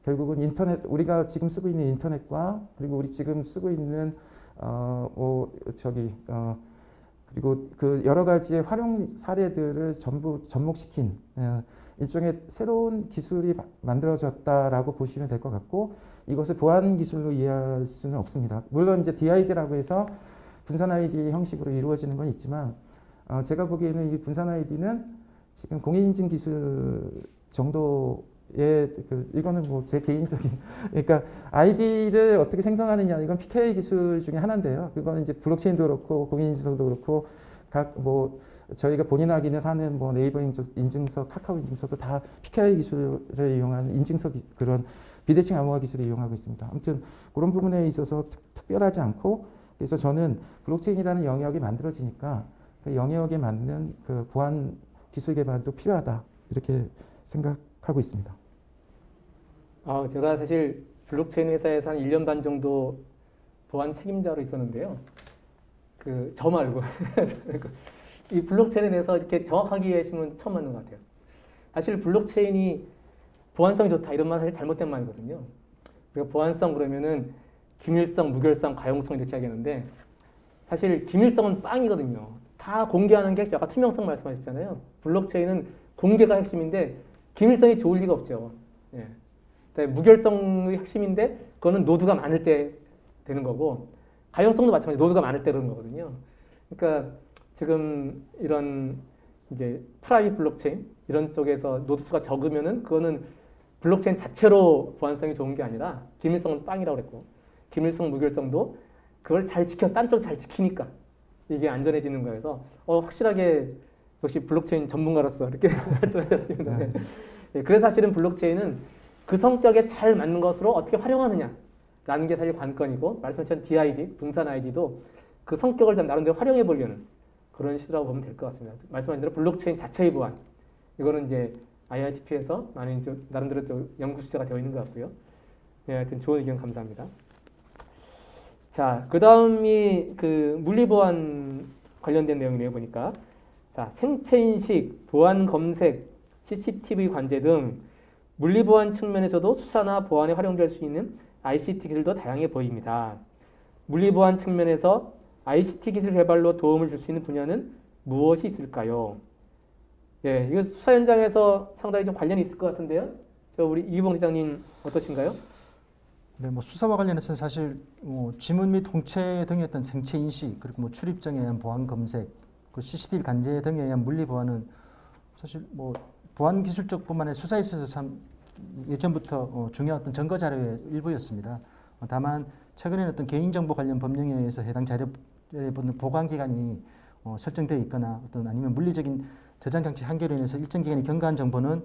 결국은 인터넷, 우리가 지금 쓰고 있는 인터넷과 그리고 우리 지금 쓰고 있는 그리고 그 여러 가지의 활용 사례들을 전부 접목시킨 일종의 새로운 기술이 만들어졌다라고 보시면 될 것 같고, 이것을 보안 기술로 이해할 수는 없습니다. 물론 이제 DID라고 해서 분산 ID 형식으로 이루어지는 건 있지만, 제가 보기에는 이 분산 ID는 지금 공인인증 기술 정도의 이거는 뭐 제 개인적인, 그러니까 아이디를 어떻게 생성하느냐, 이건 PKI 기술 중에 하나인데요. 그거는 이제 블록체인도 그렇고 공인인증서도 그렇고 저희가 본인 확인을 하는 뭐 네이버 인증서, 카카오 인증서도 다 PKI 기술을 이용한 인증서 그런 비대칭 암호화 기술을 이용하고 있습니다. 아무튼 그런 부분에 있어서 특별하지 않고, 그래서 저는 블록체인이라는 영역이 만들어지니까 그 영역에 맞는 그 보안 기술 개발도 필요하다, 이렇게 생각하고 있습니다. 제가 사실 블록체인 회사에서 한 1년 반 정도 보안 책임자로 있었는데요. 저 말고 이 블록체인에 대해서 이렇게 정확하게 이해하시면 처음 맞는 것 같아요. 사실 블록체인이 보안성이 좋다 이런 말은 사실 잘못된 말이거든요. 우리가 보안성 그러면은 기밀성, 무결성, 가용성 이렇게 하겠는데 사실 기밀성은 빵이거든요. 다 공개하는 게 아까 투명성 말씀하셨잖아요. 블록체인은 공개가 핵심인데 기밀성이 좋을 리가 없죠. 예. 그다음에 무결성이 핵심인데 그거는 노드가 많을 때 되는 거고 가용성도 마찬가지 노드가 많을 때 그런 거거든요. 그러니까 지금 이런 이제 프라이빗 블록체인 이런 쪽에서 노드 수가 적으면은 그거는 블록체인 자체로 보안성이 좋은 게 아니라 기밀성은 빵이라고 그랬고 기밀성 무결성도 그걸 잘 지켜 딴 쪽 잘 지키니까 이게 안전해지는 거여서 확실하게 역시 블록체인 전문가로서 이렇게 말씀하셨습니다. 네. 네, 그래서 사실은 블록체인은 그 성격에 잘 맞는 것으로 어떻게 활용하느냐라는 게 사실 관건이고 말씀하신 DID, 분산 ID도 그 성격을 좀 나름대로 활용해 보려는 그런 시도라고 보면 될 것 같습니다. 말씀하신 대로 블록체인 자체의 보안 이거는 이제 IITP에서 많이 나름대로 또 연구 주제가 되어 있는 것 같고요. 네, 하여튼 좋은 의견 감사합니다. 자, 그 다음이 그 물리보안 관련된 내용이네요, 보니까. 자, 생체인식, 보안 검색, CCTV 관제 등 물리보안 측면에서도 수사나 보안에 활용될 수 있는 ICT 기술도 다양해 보입니다. 물리보안 측면에서 ICT 기술 개발로 도움을 줄 수 있는 분야는 무엇이 있을까요? 예, 이거 수사 현장에서 상당히 좀 관련이 있을 것 같은데요. 우리 이규봉 시장님 어떠신가요? 네, 뭐 수사와 관련해서는 사실 지문 및 홍채 등의 어떤 생체 인식 그리고 뭐 출입증에 의한 보안 검색, 그 CCTV 간제 등에 의한 물리 보안은 사실 뭐 보안 기술적뿐만 아니라 수사에 있어서 참 예전부터 중요한 어떤 증거 자료의 일부였습니다. 다만 최근에는 어떤 개인정보 관련 법령에 의해서 해당 자료에 붙는 보관 기간이 설정되어 있거나 어떤 아니면 물리적인 저장 장치 한계로 인해서 일정 기간이 경과한 정보는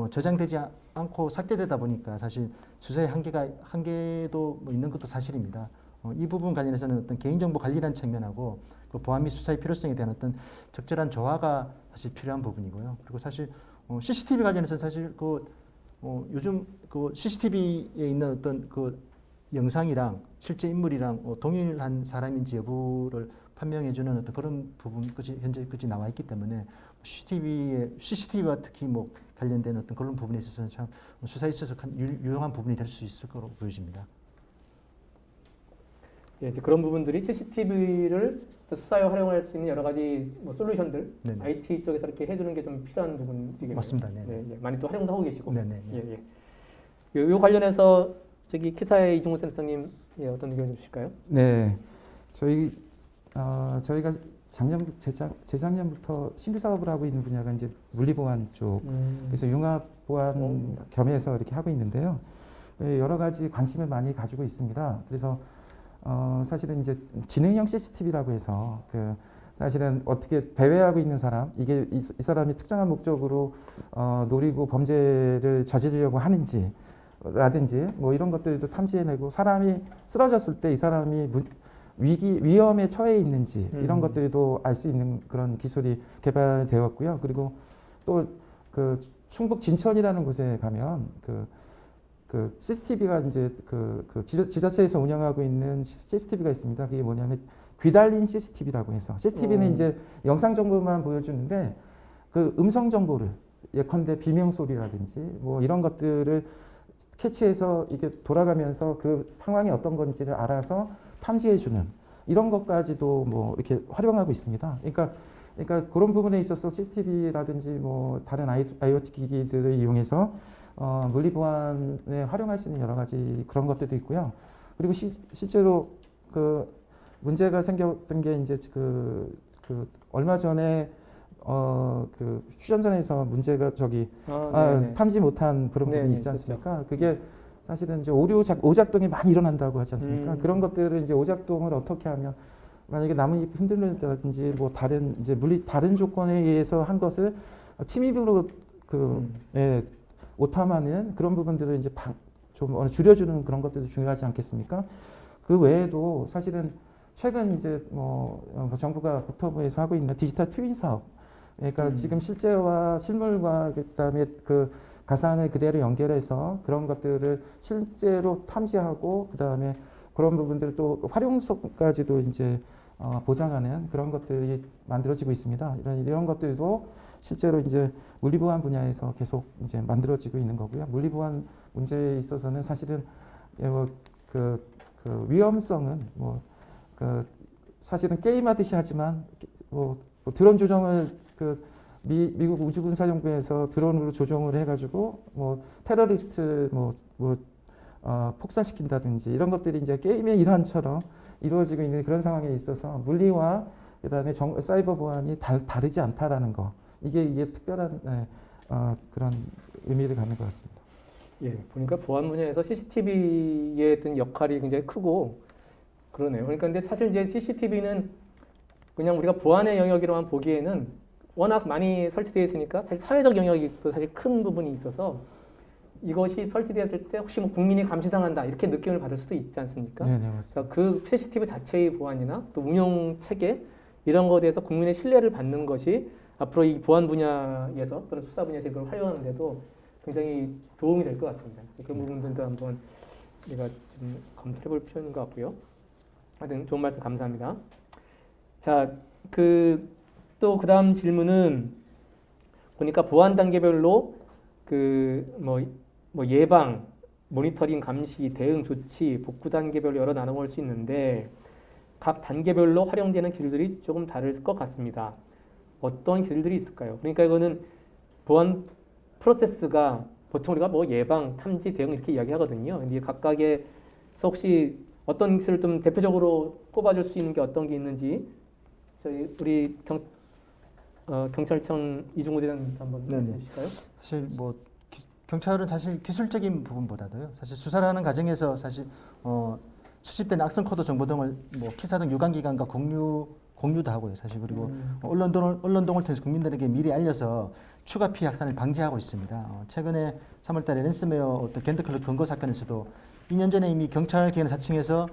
저장되지 않고 삭제되다 보니까 사실 수사의 한계도 뭐 있는 것도 사실입니다. 이 부분 관련해서는 어떤 개인정보 관리라는 측면하고 그 보안 및 수사의 필요성에 대한 어떤 적절한 조화가 사실 필요한 부분이고요. 그리고 사실 CCTV 관련해서 사실 요즘 그 CCTV에 있는 어떤 그 영상이랑 실제 인물이랑 동일한 사람인지 여부를 판명해주는 어떤 그런 부분까지 현재까지 나와 있기 때문에 CCTV와 특히 뭐 관련된 어떤 그런 부분에 있어서는 참 수사에 있어서 유용한 부분이 될 수 있을 거로 보여집니다. 예, 이제 그런 부분들이 CCTV를 수사에 활용할 수 있는 여러 가지 뭐 솔루션들, 네네. IT 쪽에서 이렇게 해주는 게 좀 필요한 부분이겠네요. 맞습니다. 네네. 네, 예, 많이 또 활용도 하고 계시고. 네네. 예, 예. 요 관련해서 저기 키사의 이중훈 센터장님 어떤 의견 좀 주실까요? 네, 저희가 재작년부터 신규 사업을 하고 있는 분야가 이제 물리보안 쪽, 그래서 융합보안 겸해서 이렇게 하고 있는데요. 여러 가지 관심을 많이 가지고 있습니다. 그래서 사실은 이제 지능형 CCTV라고 해서 사실은 어떻게 배회하고 있는 사람, 이게 이 사람이 특정한 목적으로 노리고 범죄를 저지르려고 하는지 라든지 뭐 이런 것들도 탐지해내고 사람이 쓰러졌을 때 이 사람이 위험에 처해 있는지 이런 것들도 알 수 있는 그런 기술이 개발되었고요. 그리고 또 그 충북 진천이라는 곳에 가면 그 CCTV가 이제 지자체에서 운영하고 있는 CCTV가 있습니다. 그게 뭐냐면 귀달린 CCTV라고 해서 CCTV는 이제 영상 정보만 보여주는데 그 음성 정보를 예컨대 비명 소리라든지 뭐 이런 것들을 캐치해서 이게 돌아가면서 그 상황이 어떤 건지를 알아서 탐지해주는 이런 것까지도 뭐 이렇게 활용하고 있습니다. 그러니까 그런 부분에 있어서 CCTV라든지 뭐 다른 IoT 기기들을 이용해서 물리보안에 활용할 수 있는 여러 가지 그런 것들도 있고요. 그리고 실제로 그 문제가 생겼던 게 이제 얼마 전에 그 휴전선에서 문제가 탐지 못한 그런 부분이 있지 않습니까? 그게 사실은 이제 오작동이 많이 일어난다고 하지 않습니까? 그런 것들을 이제 오작동을 어떻게 하면 만약에 나뭇잎이 흔들린다든지 뭐 다른 조건에 의해서 한 것을 침입으로 오탐하는 그런 부분들을 이제 좀 줄여주는 그런 것들도 중요하지 않겠습니까? 그 외에도 사실은 최근 이제 정부가 국토부에서 하고 있는 디지털 트윈 사업, 그러니까 지금 실제와 실물과 그다음에 그 가상을 그대로 연결해서 그런 것들을 실제로 탐지하고 그다음에 그런 부분들을 또 활용성까지도 이제 보장하는 그런 것들이 만들어지고 있습니다. 이런 것들도 실제로 이제 물리보안 분야에서 계속 이제 만들어지고 있는 거고요. 물리보안 문제에 있어서는 사실은 그 위험성은 사실은 게임하듯이 하지만 드론 조정을 미국 우주군사정부에서 드론으로 조종을 해가지고 뭐 테러리스트 폭사시킨다든지 이런 것들이 이제 게임의 일환처럼 이루어지고 있는 그런 상황에 있어서 물리와 그다음에 사이버 보안이 다르지 않다라는 거 이게 특별한 그런 의미를 갖는 것 같습니다. 예, 보니까 보안 분야에서 CCTV의 어떤 역할이 굉장히 크고 그러네요. 그러니까 근데 사실 이제 CCTV는 그냥 우리가 보안의 영역이로만 보기에는 워낙 많이 설치되어 있으니까 사실 사회적 영역이 또 사실 큰 부분이 있어서 이것이 설치되었을 때 혹시 뭐 국민이 감시당한다 이렇게 느낌을 받을 수도 있지 않습니까? 네, 맞습니다. 그래서 그 CCTV 자체의 보안이나 또 운용 체계 이런 것에 대해서 국민의 신뢰를 받는 것이 앞으로 이 보안 분야에서 또는 수사 분야에서 이걸 활용하는데도 굉장히 도움이 될 것 같습니다. 그런 부분들도 한번 우리가 좀 검토해 볼 필요 있는 것 같고요. 하여튼 좋은 말씀 감사합니다. 자, 또 그다음 질문은 보니까 보안 단계별로 뭐 예방, 모니터링, 감시, 대응 조치, 복구 단계별로 여러 나눠볼 수 있는데 각 단계별로 활용되는 기술들이 조금 다를 것 같습니다. 어떤 기술들이 있을까요? 그러니까 이거는 보안 프로세스가 보통 우리가 뭐 예방, 탐지, 대응 이렇게 이야기하거든요. 근데 각각에서 혹시 어떤 기술을 좀 대표적으로 꼽아줄 수 있는 게 어떤 게 있는지 우리 경찰청 이중구 대장님 한번 말씀해 주실까요? 사실 뭐 경찰은 사실 기술적인 부분보다도요. 사실 수사를 하는 과정에서 사실 수집된 악성 코드 정보 등을 뭐 키사 등 유관기관과 공유도 하고요. 사실 그리고 언론동을 통해서 국민들에게 미리 알려서 추가 피해 확산을 방지하고 있습니다. 최근에 3월달에 랜섬웨어 어떤 겐더클럽 검거 사건에서도 2년 전에 이미 경찰 기관 4층에서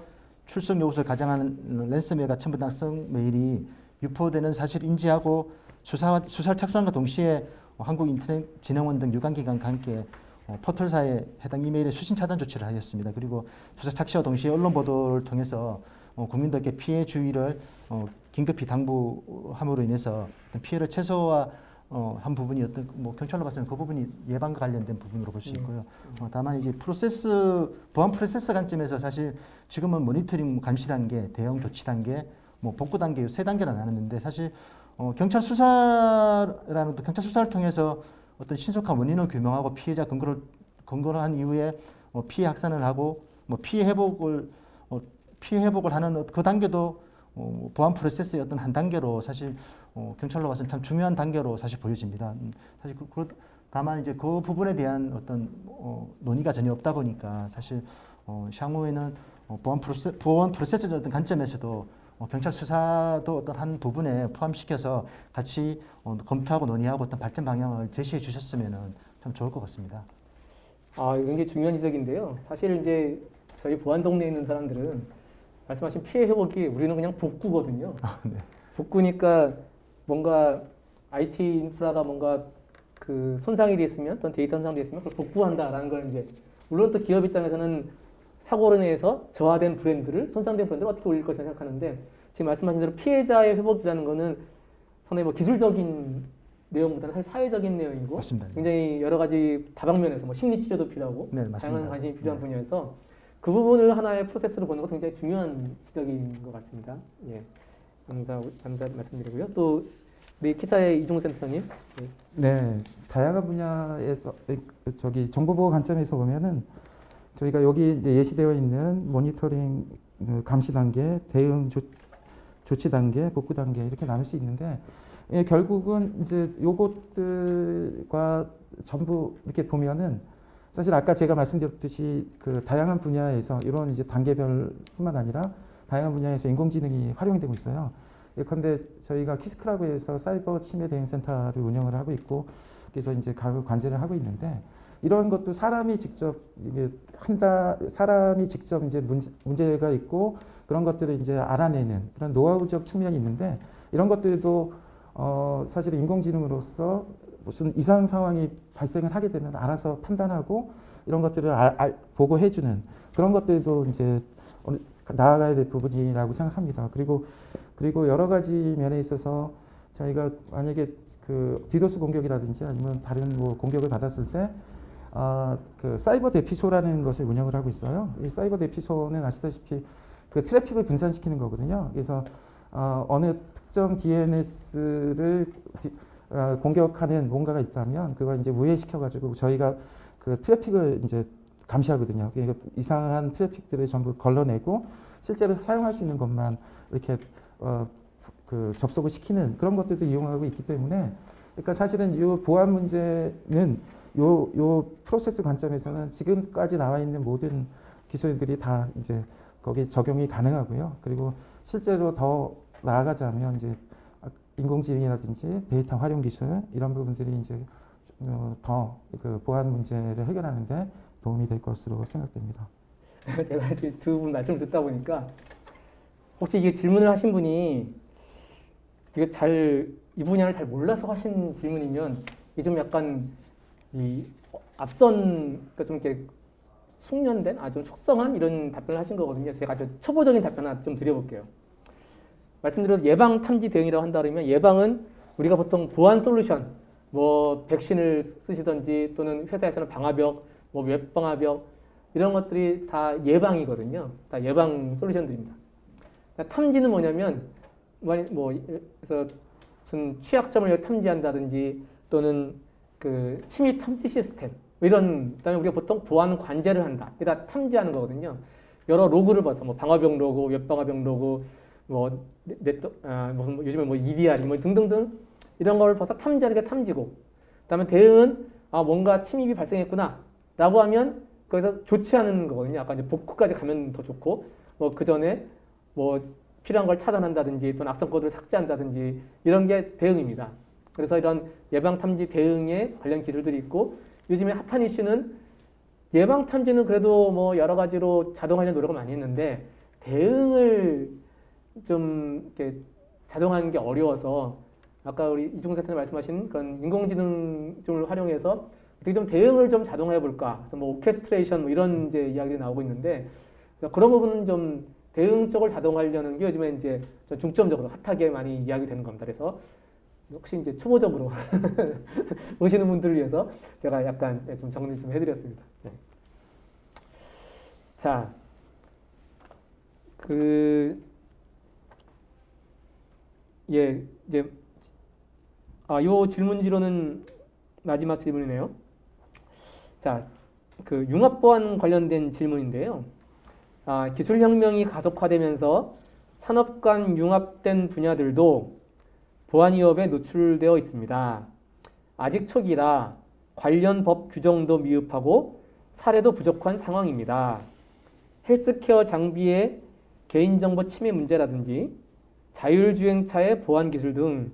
출석 요구서를 가장한 랜섬웨어가 첨부된 악성 메일이 유포되는 사실을 인지하고 수사를 착수한과 동시에 한국인터넷진흥원 등 유관기관과 함께 포털사에 해당 이메일의 수신 차단 조치를 하였습니다. 그리고 수사 착시와 동시에 언론 보도를 통해서 국민들께 피해 주의를 긴급히 당부함으로 인해서 어떤 피해를 최소화한 부분이 뭐 경찰로 봤을 때 그 부분이 예방과 관련된 부분으로 볼 수 있고요. 다만 이제 보안 프로세스 관점에서 사실 지금은 모니터링 감시 단계, 대응 조치 단계, 뭐 복구 단계 세 단계로 나눴는데 사실 경찰 수사라는 또 경찰 수사를 통해서 어떤 신속한 원인을 규명하고 피해자 근거를 한 이후에 피해 확산을 하고 뭐 피해 회복을 하는 그 단계도 보안 프로세스의 어떤 한 단계로 사실 경찰로 봐서는 참 중요한 단계로 사실 보여집니다. 사실 다만 이제 그 부분에 대한 어떤 논의가 전혀 없다 보니까 사실 향후에는 보안 프로세스의 어떤 관점에서도 경찰 수사도 어떤 한 부분에 포함시켜서 같이 검토하고 논의하고 어떤 발전 방향을 제시해 주셨으면 참 좋을 것 같습니다. 아, 이거 굉장히 중요한 지적인데요. 사실 이제 저희 보안 동네에 있는 사람들은 말씀하신 피해 회복이 우리는 그냥 복구거든요. 네. 복구니까 뭔가 IT 인프라가 뭔가 그 손상이 됐으면 또는 데이터 손상이 됐으면 그걸 복구한다라는 걸 이제 물론 또 기업 입장에서는 사고로 인해서 저하된 브랜드를 손상된 브랜드를 어떻게 올릴 것이냐 생각하는데 지금 말씀하신 대로 피해자의 회복이라는 거는 상당히 뭐 기술적인 내용보다는 사실 사회적인 내용이고 맞습니다. 굉장히 여러 가지 다방면에서 뭐 심리 치료도 필요하고 네, 맞습니다. 다양한 관심이 필요한 네. 분야에서 그 부분을 하나의 프로세스로 보는 건 굉장히 중요한 지적인 것 같습니다. 예, 감사 말씀드리고요. 또 우리 키사의 이종우 센터님. 예. 네, 다양한 분야에서 정보보호 관점에서 보면은 저희가 여기 이제 예시되어 있는 모니터링 감시 단계, 대응 조치 단계, 복구 단계 이렇게 나눌 수 있는데 결국은 이제 요것들과 전부 이렇게 보면은 사실 아까 제가 말씀드렸듯이 그 다양한 분야에서 이런 이제 단계별뿐만 아니라 다양한 분야에서 인공지능이 활용이 되고 있어요. 예컨대 저희가 키스크라브에서 사이버 침해 대응 센터를 운영을 하고 있고 그래서 이제 관제를 하고 있는데 이런 것도 사람이 직접 이제 문제가 있고 그런 것들을 이제 알아내는 그런 노하우적 측면이 있는데 이런 것들도 사실 인공지능으로서 무슨 이상 상황이 발생을 하게 되면 알아서 판단하고 이런 것들을 보고해주는 그런 것들도 이제 나아가야 될 부분이라고 생각합니다. 그리고 여러 가지 면에 있어서 저희가 만약에 그 디도스 공격이라든지 아니면 다른 뭐 공격을 받았을 때 그 사이버 대피소라는 것을 운영을 하고 있어요. 이 사이버 대피소는 아시다시피 그 트래픽을 분산시키는 거거든요. 그래서 어느 특정 DNS를 공격하는 뭔가가 있다면 그걸 이제 우회시켜가지고 저희가 그 트래픽을 이제 감시하거든요. 그러니까 이상한 트래픽들을 전부 걸러내고 실제로 사용할 수 있는 것만 이렇게 그 접속을 시키는 그런 것들도 이용하고 있기 때문에 그러니까 사실은 이 보안 문제는 요 프로세스 관점에서는 지금까지 나와 있는 모든 기술들이 다 이제 거기에 적용이 가능하고요. 그리고 실제로 더 나아가자면 이제 인공지능이라든지 데이터 활용 기술 이런 부분들이 이제 더 그 보안 문제를 해결하는데 도움이 될 것으로 생각됩니다. 제가 두 분 말씀을 듣다 보니까 혹시 이게 질문을 하신 분이 이게 이 분야를 잘 몰라서 하신 질문이면 이게 좀 약간 이 앞선 그러니까 좀 이렇게 숙련된 좀 숙성한 이런 답변을 하신 거거든요. 제가 아주 초보적인 답변 하나 좀 드려볼게요. 말씀드린 예방 탐지 대응이라고 한다 그러면 예방은 우리가 보통 보안 솔루션 뭐 백신을 쓰시든지 또는 회사에서는 방화벽, 뭐 웹방화벽 이런 것들이 다 예방이거든요. 다 예방 솔루션들입니다. 그러니까 탐지는 뭐냐면 뭐 그래서 무슨 취약점을 탐지한다든지 또는 그 침입 탐지 시스템 이런 그다음에 우리가 보통 보안 관제를 한다. 이게 다 탐지하는 거거든요. 여러 로그를 봐서 뭐 방화벽 로그, 웹방화벽 로그, 뭐 무슨 요즘에 뭐 EDR 뭐 등등등 이런 걸 봐서 탐지하는 게 탐지고, 그다음에 대응은 뭔가 침입이 발생했구나라고 하면 거기서 조치하는 거거든요. 아까 이제 복구까지 가면 더 좋고, 뭐 그 전에 뭐 필요한 걸 차단한다든지 또는 악성 코드를 삭제한다든지 이런 게 대응입니다. 그래서 이런 예방 탐지 대응에 관련 기술들이 있고, 요즘에 핫한 이슈는 예방 탐지는 그래도 뭐 여러 가지로 자동화하려는 노력을 많이 했는데 대응을 좀 이렇게 자동화하는 게 어려워서 아까 우리 이중근 센터님 말씀하신 그런 인공지능 을 활용해서 어떻게 좀 대응을 좀 자동화해 볼까. 그래서 뭐 오케스트레이션 뭐 이런 이제 이야기들이 나오고 있는데 그런 부분은 좀 대응 쪽을 자동화하려는 게 요즘에 이제 중점적으로 핫하게 많이 이야기되는 겁니다. 그래서 혹시 이제 초보적으로 오시는 분들을 위해서 제가 약간 좀 정리 좀 해드렸습니다. 네. 자, 이제 요 질문지로는 마지막 질문이네요. 자, 그 융합보안 관련된 질문인데요. 기술혁명이 가속화되면서 산업 간 융합된 분야들도 보안 위협에 노출되어 있습니다. 아직 초기라 관련 법 규정도 미흡하고 사례도 부족한 상황입니다. 헬스케어 장비의 개인정보 침해 문제라든지 자율주행차의 보안 기술 등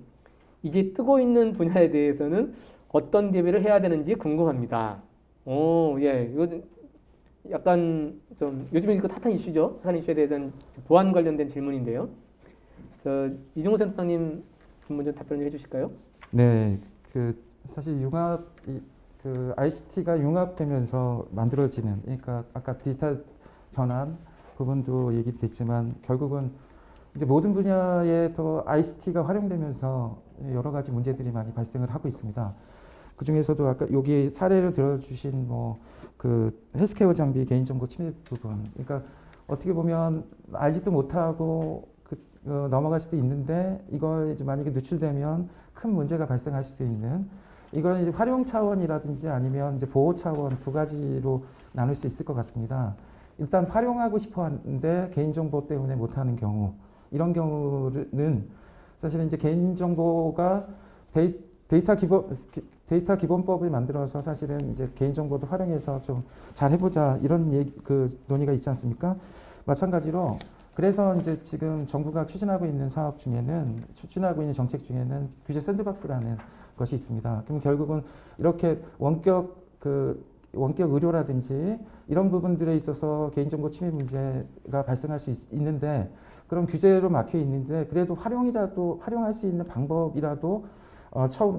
이제 뜨고 있는 분야에 대해서는 어떤 대비를 해야 되는지 궁금합니다. 이거 약간 좀 요즘에 이거 핫한 이슈죠. 핫한 이슈에 대해서는 보안 관련된 질문인데요. 이종호 센터장님 먼저 답변을 해주실까요? 네, 사실 ICT가 융합되면서 만들어지는, 그러니까 아까 디지털 전환 부분도 얘기됐지만 결국은 이제 모든 분야에 더 ICT가 활용되면서 여러 가지 문제들이 많이 발생을 하고 있습니다. 그 중에서도 아까 여기 사례를 들어주신 헬스케어 장비 개인정보 침해 부분, 그러니까 어떻게 보면 알지도 못하고 넘어갈 수도 있는데 이걸 이제 만약에 노출되면 큰 문제가 발생할 수도 있는, 이걸 이제 활용 차원이라든지 아니면 이제 보호 차원 두 가지로 나눌 수 있을 것 같습니다. 일단 활용하고 싶어 하는데 개인정보 때문에 못하는 경우, 이런 경우는 사실은 이제 개인정보가 데이터 기본법을 만들어서 사실은 이제 개인정보도 활용해서 좀 잘 해보자 이런 논의가 있지 않습니까? 마찬가지로 그래서 이제 지금 정부가 추진하고 있는 정책 중에는 규제 샌드박스라는 것이 있습니다. 그럼 결국은 이렇게 원격 의료라든지 이런 부분들에 있어서 개인정보 침해 문제가 발생할 수 있는데 그런 규제로 막혀 있는데 그래도 활용할 수 있는 방법이라도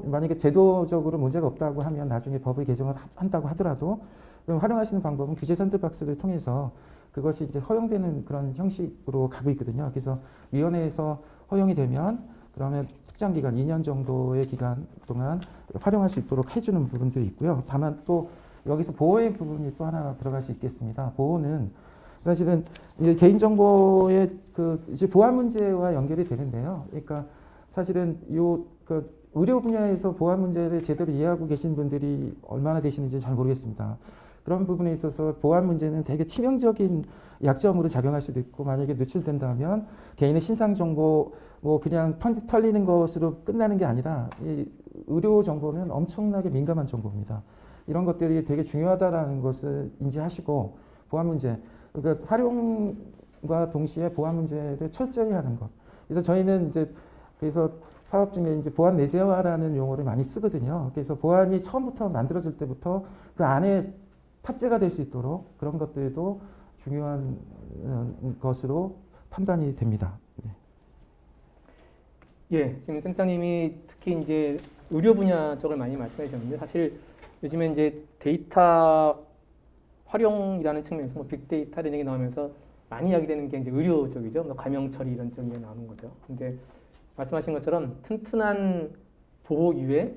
만약에 제도적으로 문제가 없다고 하면 나중에 법을 개정을 한다고 하더라도 그럼 활용할 수 있는 방법은 규제 샌드박스를 통해서 그것이 이제 허용되는 그런 형식으로 가고 있거든요. 그래서 위원회에서 허용이 되면 그러면 특정 기간, 2년 정도의 기간 동안 활용할 수 있도록 해주는 부분들이 있고요. 다만 또 여기서 보호의 부분이 또 하나 들어갈 수 있겠습니다. 보호는 사실은 이제 개인정보의 그 이제 보안 문제와 연결이 되는데요. 그러니까 사실은 그 의료 분야에서 보안 문제를 제대로 이해하고 계신 분들이 얼마나 되시는지 잘 모르겠습니다. 그런 부분에 있어서 보안 문제는 되게 치명적인 약점으로 작용할 수도 있고, 만약에 노출된다면 개인의 신상 정보 뭐 그냥 털리는 것으로 끝나는 게 아니라 이 의료 정보는 엄청나게 민감한 정보입니다. 이런 것들이 되게 중요하다라는 것을 인지하시고 보안 문제, 그러니까 활용과 동시에 보안 문제를 철저히 하는 것. 그래서 저희는 이제 그래서 사업 중에 이제 보안 내재화라는 용어를 많이 쓰거든요. 그래서 보안이 처음부터 만들어질 때부터 그 안에 탑재가 될 수 있도록 그런 것들도 중요한 것으로 판단이 됩니다. 네. 예, 지금 센터님이 특히 이제 의료 분야 쪽을 많이 말씀해 주셨는데, 사실 요즘에 이제 데이터 활용이라는 측면에서 뭐 빅데이터 이런 얘기 나오면서 많이 이야기되는 게 이제 의료 쪽이죠. 뭐 감염 처리 이런 쪽이 나오는 거죠. 근데 말씀하신 것처럼 튼튼한 보호 이외에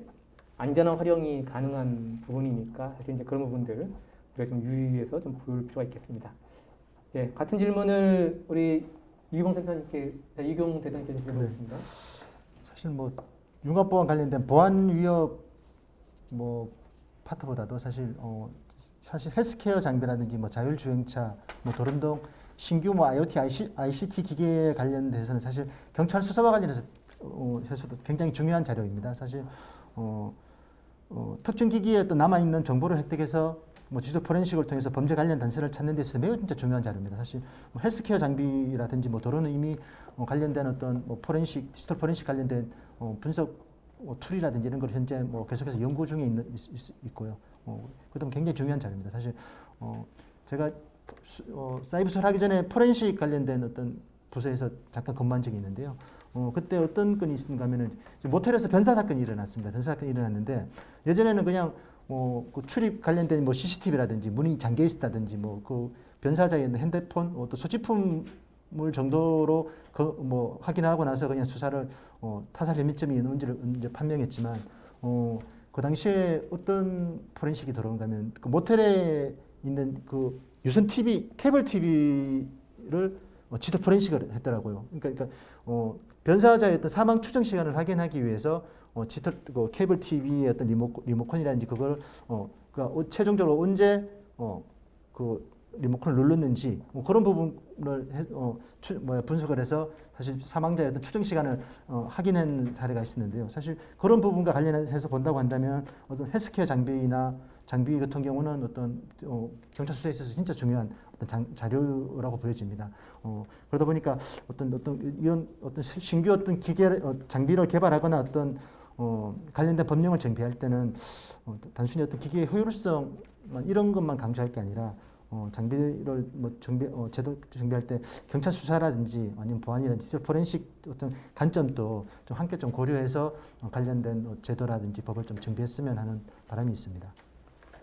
안전한 활용이 가능한 부분이니까 사실 이제 그런 부분들 우리가 좀 유의해서 좀 볼 필요가 있겠습니다. 예, 같은 질문을 우리 이규봉 센터님께, 이규봉 대장님께 드리겠습니다. 사실 뭐 융합보안 관련된 보안 위협 뭐 파트보다도 사실 헬스케어 장비라든지 뭐 자율주행차, 뭐 도른동 신규 뭐 IoT, ICT 기기에 관련돼서는 사실 경찰 수사와 관련해서 해서도 굉장히 중요한 자료입니다. 사실 특정 기기에 어떤 남아 있는 정보를 획득해서 뭐 디지털 포렌식을 통해서 범죄 관련 단서를 찾는 데 있어서 매우 진짜 중요한 자료입니다. 사실 뭐 헬스케어 장비라든지 뭐 도로는 이미 관련된 어떤 뭐 포렌식, 디지털 포렌식 관련된 분석 툴이라든지 이런 걸 현재 뭐 계속해서 연구 중에 있고요. 그다음 굉장히 중요한 자료입니다. 사실 제가 사이버 수사하기 전에 포렌식 관련된 어떤 부서에서 잠깐 근무한 적이 있는데요. 그때 어떤 건이 있는가 하면은 모텔에서 변사 사건이 일어났습니다. 변사 사건이 일어났는데 예전에는 그냥 그 출입 관련된 뭐 CCTV라든지 문이 잠겨 있었다든지 뭐 그 변사자의 핸드폰 또 소지품물 정도로 뭐 확인하고 나서 그냥 수사를 타살 혐의점이 있는지를 이제 판명했지만 그 당시에 어떤 포렌식이 들어온가 하면 그 모텔에 있는 그 유선 TV, 케이블 TV를 지도 포렌식을 했더라고요. 그러니까 변사자의 어떤 사망 추정 시간을 확인하기 위해서 디지털 케이블 TV의 어떤 리모컨이라든지 그걸 최종적으로 언제 그 리모컨을 눌렀는지 뭐 그런 부분을 분석을 해서 사실 사망자의 어떤 추정 시간을 확인한 사례가 있었는데요. 사실 그런 부분과 관련해서 본다고 한다면 어떤 헬스케어 장비 같은 경우는 어떤 경찰 수사에 있어서 진짜 중요한 어떤 자료라고 보여집니다. 그러다 보니까 이런 신규 장비를 개발하거나 어떤 관련된 법령을 정비할 때는 단순히 어떤 기기의 효율성만 이런 것만 강조할 게 아니라 장비를 뭐 제도 정비할 때 경찰 수사라든지 아니면 보안이라든지 디지털 포렌식 어떤 관점도 좀 함께 좀 고려해서 관련된 제도라든지 법을 좀 정비했으면 하는 바람이 있습니다.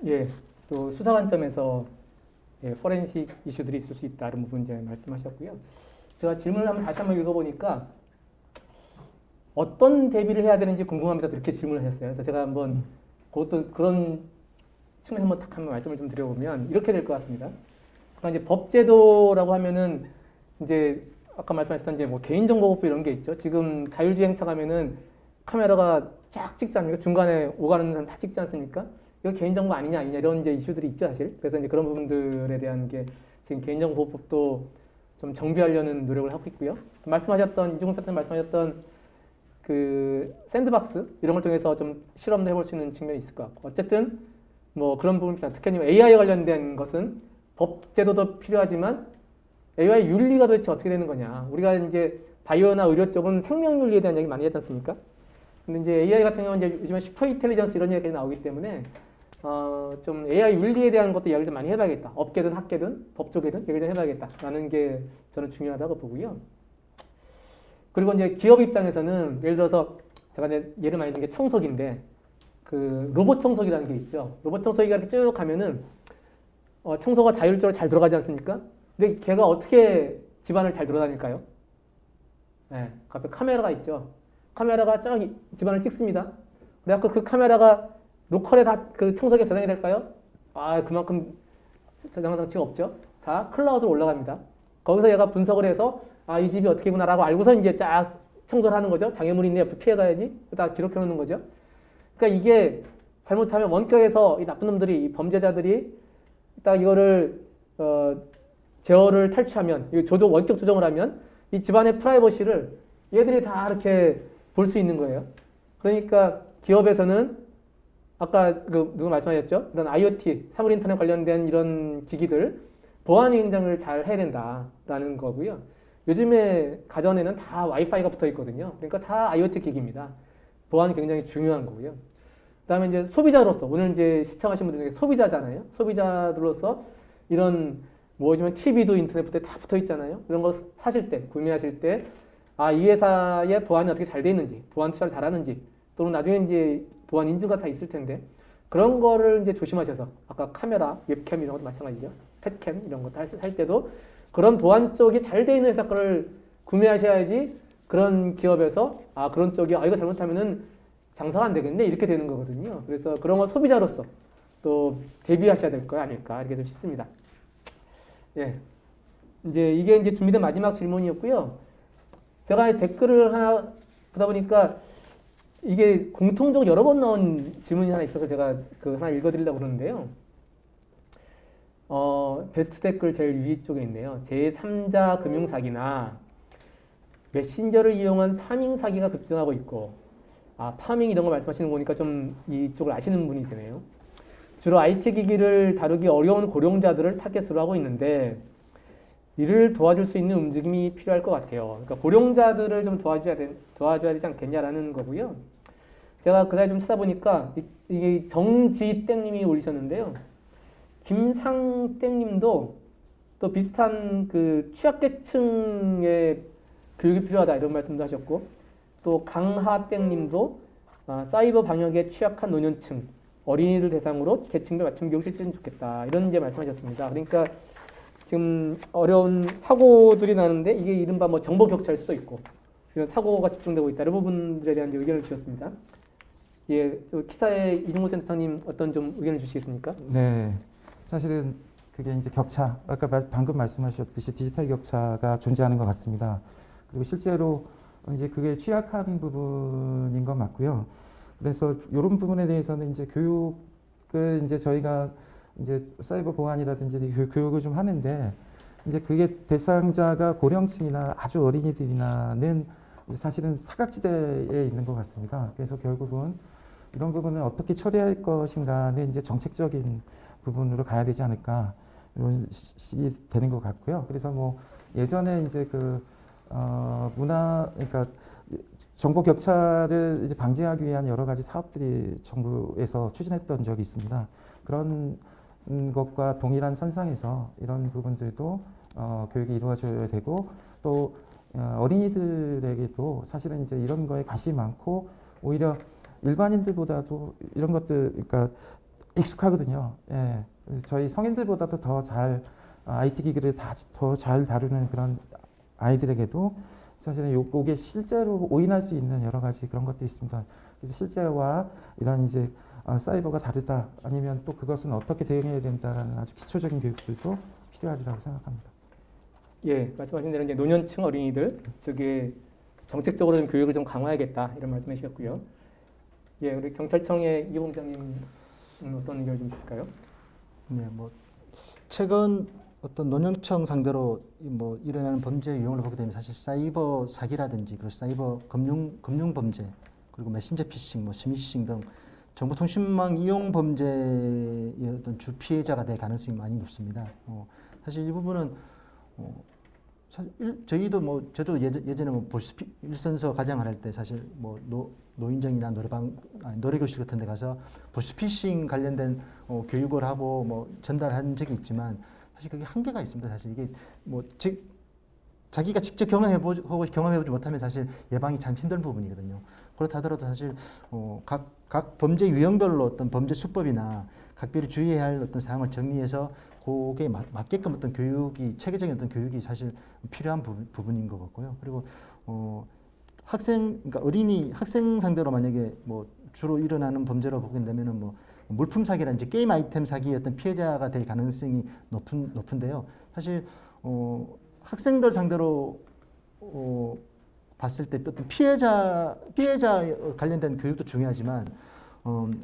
예, 또 수사 관점에서 포렌식 이슈들이 있을 수 있다 이런 부분 이제 말씀하셨고요. 제가 질문을 다시 한번 읽어보니까 어떤 대비를 해야 되는지 궁금합니다. 이렇게 질문을 하셨어요. 그래서 제가 한번 그것도 그런 측면에서 한번 말씀을 좀 드려보면 이렇게 될 것 같습니다. 그러니까 이제 법제도라고 하면은 이제 아까 말씀하셨던 이제 뭐 개인정보보호 이런 게 있죠. 지금 자율주행차 가면은 카메라가 쫙 찍지 않습니까? 중간에 오가는 사람 다 찍지 않습니까? 이거 개인정보 아니냐 이런 이제 이슈들이 있죠, 사실. 그래서 이제 그런 부분들에 대한 게 지금 개인정보보호법도 좀 정비하려는 노력을 하고 있고요. 말씀하셨던 이중훈 사장님 말씀하셨던 그 샌드박스 이런 걸 통해서 좀 실험도 해볼 수 있는 측면이 있을 것 같고, 어쨌든 뭐 그런 부분입니다. 특히 AI 관련된 것은 법 제도도 필요하지만 AI 윤리가 도대체 어떻게 되는 거냐. 우리가 이제 바이오나 의료 쪽은 생명 윤리에 대한 얘기 많이 했지 않습니까? 근데 이제 AI 같은 경우는 이제 요즘에 슈퍼 인텔리전스 이런 얘기가 나오기 때문에 좀 AI 윤리에 대한 것도 이야기를 좀 많이 해봐야겠다. 업계든 학계든 법 쪽이든 얘기를 좀 해봐야겠다라는 게 저는 중요하다고 보고요. 그리고 이제 기업 입장에서는 예를 들어서 제가 이제 예를 많이 든 게 청소기인데 그 로봇 청소기라는 게 있죠. 로봇 청소기가 이렇게 쭉 가면은 청소가 자율적으로 잘 돌아가지 않습니까? 근데 걔가 어떻게 집안을 잘 돌아다닐까요? 네, 앞에 카메라가 있죠. 카메라가 쫙 집안을 찍습니다. 그래갖고 그 카메라가 로컬에 다 그 청소기에 저장이 될까요? 그만큼 저장 장치가 없죠. 다 클라우드로 올라갑니다. 거기서 얘가 분석을 해서 아, 이 집이 어떻게구나라고 알고서 이제 쫙 청소를 하는 거죠. 장애물이 있네, 옆에 피해가야지. 다 기록해 놓는 거죠. 그러니까 이게 잘못하면 원격에서 이 나쁜 놈들이, 이 범죄자들이 딱 이거를 제어를 탈취하면, 원격 조정을 하면 이 집안의 프라이버시를 얘들이 다 이렇게 볼 수 있는 거예요. 그러니까 기업에서는 아까 누가 말씀하셨죠? 이런 IoT, 사물 인터넷 관련된 이런 기기들 보안 굉장히 잘 해야 된다라는 거고요. 요즘에 가전에는 다 와이파이가 붙어 있거든요. 그러니까 다 IoT 기기입니다. 보안이 굉장히 중요한 거고요. 그다음에 이제 소비자로서 오늘 이제 시청하신 분들 중에 소비자잖아요. 소비자들로서 이런 요즘에 TV도 인터넷부터 다 붙어 있잖아요. 이런 거 사실 때, 구매하실 때, 아, 이 회사의 보안이 어떻게 잘 돼 있는지, 보안 투자를 잘하는지, 또는 나중에 이제 보안 인증가 다 있을 텐데, 그런 거를 이제 조심하셔서, 아까 카메라, 웹캠 이런 것도 마찬가지죠. 펫캠 이런 것도 살 때도 그런 보안 쪽이 잘 돼 있는 회사 거를 구매하셔야지 그런 기업에서, 아, 그런 쪽이, 아, 이거 잘못하면은 장사가 안 되겠네? 이렇게 되는 거거든요. 그래서 그런 거 소비자로서 또 대비하셔야 될 거 아닐까, 이렇게 좀 싶습니다. 예. 이게 이제 준비된 마지막 질문이었고요. 제가 댓글을 하나 보다 보니까 이게 공통적으로 여러 번 나온 질문이 하나 있어서 제가 하나 읽어드리려고 그러는데요. 베스트 댓글 제일 위 쪽에 있네요. 제3자 금융사기나 메신저를 이용한 파밍 사기가 급증하고 있고, 아, 파밍 이런 거 말씀하시는 거 보니까 좀 이쪽을 아시는 분이시네요. 주로 IT 기기를 다루기 어려운 고령자들을 타겟으로 하고 있는데 이를 도와줄 수 있는 움직임이 필요할 것 같아요. 그러니까 고령자들을 좀 도와줘야 되지 않겠냐라는 거고요. 제가 그 사이 좀 찾아보니까 이게 정지땡님이 올리셨는데요. 김상땡님도 또 비슷한 취약계층의 교육이 필요하다 이런 말씀도 하셨고, 또 강하땡님도 사이버 방역에 취약한 노년층, 어린이들 대상으로 계층별 맞춤 교육 실시했으면 좋겠다 이런 이제 말씀하셨습니다. 그러니까 지금 어려운 사고들이 나는데 이게 이른바 정보 격차일 수도 있고 이런 사고가 집중되고 있다 이런 부분들에 대한 의견을 주셨습니다. 예, 키사의 이중호 센터장님 어떤 좀 의견을 주시겠습니까? 네, 사실은 그게 이제 격차, 아까 방금 말씀하셨듯이 디지털 격차가 존재하는 것 같습니다. 그리고 실제로 이제 그게 취약한 부분인 건 맞고요. 그래서 이런 부분에 대해서는 이제 교육을 이제 저희가 이제 사이버 보안이라든지 교육을 좀 하는데 이제 그게 대상자가 고령층이나 아주 어린이들이나는 사실은 사각지대에 있는 것 같습니다. 그래서 결국은 이런 부분을 어떻게 처리할 것인가는 이제 정책적인 부분으로 가야 되지 않을까 이런 식이 되는 것 같고요. 그래서 예전에 이제 그러니까 정보 격차를 이제 방지하기 위한 여러 가지 사업들이 정부에서 추진했던 적이 있습니다. 그런 것과 동일한 선상에서 이런 부분들도 교육이 이루어져야 되고 또 어린이들에게도 사실은 이제 이런 거에 관심이 많고 오히려 일반인들보다도 이런 것들 그러니까 익숙하거든요. 예. 저희 성인들보다도 더 잘 IT 기기를 더 잘 다루는 그런 아이들에게도 사실은 요게 실제로 오인할 수 있는 여러 가지 그런 것들이 있습니다. 그래서 실제와 이런 이제 사이버가 다르다 아니면 또 그것은 어떻게 대응해야 된다라는 아주 기초적인 교육들도 필요하리라고 생각합니다. 예, 말씀하신 대로 이제 노년층 어린이들 쪽에 정책적으로 좀 교육을 좀 강화해야겠다 이런 말씀해 주셨고요. 예, 우리 경찰청의 이봉장님 어떤 의견을 좀 주실까요? 네, 최근 어떤 노년층 상대로 일어나는 범죄 유형을 보게 되면 사실 사이버 사기라든지 그리고 사이버 금융 범죄 그리고 메신저 피싱, 스미싱 등 정보통신망 이용 범죄의 어떤 주 피해자가 될 가능성이 많이 높습니다. 사실 이 부분은 저희도 저도 예전에 보시피 일선서 가정을 할 때 사실 노인정이나 노래교실 같은 데 가서 보스피싱 관련된 교육을 하고 전달한 적이 있지만 사실 그게 한계가 있습니다. 사실 이게 자기가 직접 경험해보지 못하면 사실 예방이 참 힘든 부분이거든요. 그렇다 하더라도 사실 각 범죄 유형별로 어떤 범죄 수법이나 각별히 주의해야 할 어떤 사항을 정리해서 그게 맞게끔 어떤 체계적인 어떤 교육이 사실 필요한 부분인 것 같고요. 그리고 그러니까 학생 상대로 만약에 주로 일어나는 범죄로 보게 되면은 물품 사기라든지 게임 아이템 사기의 어떤 피해자가 될 가능성이 높은데요. 사실 학생들 상대로 봤을 때 어떤 피해자 관련된 교육도 중요하지만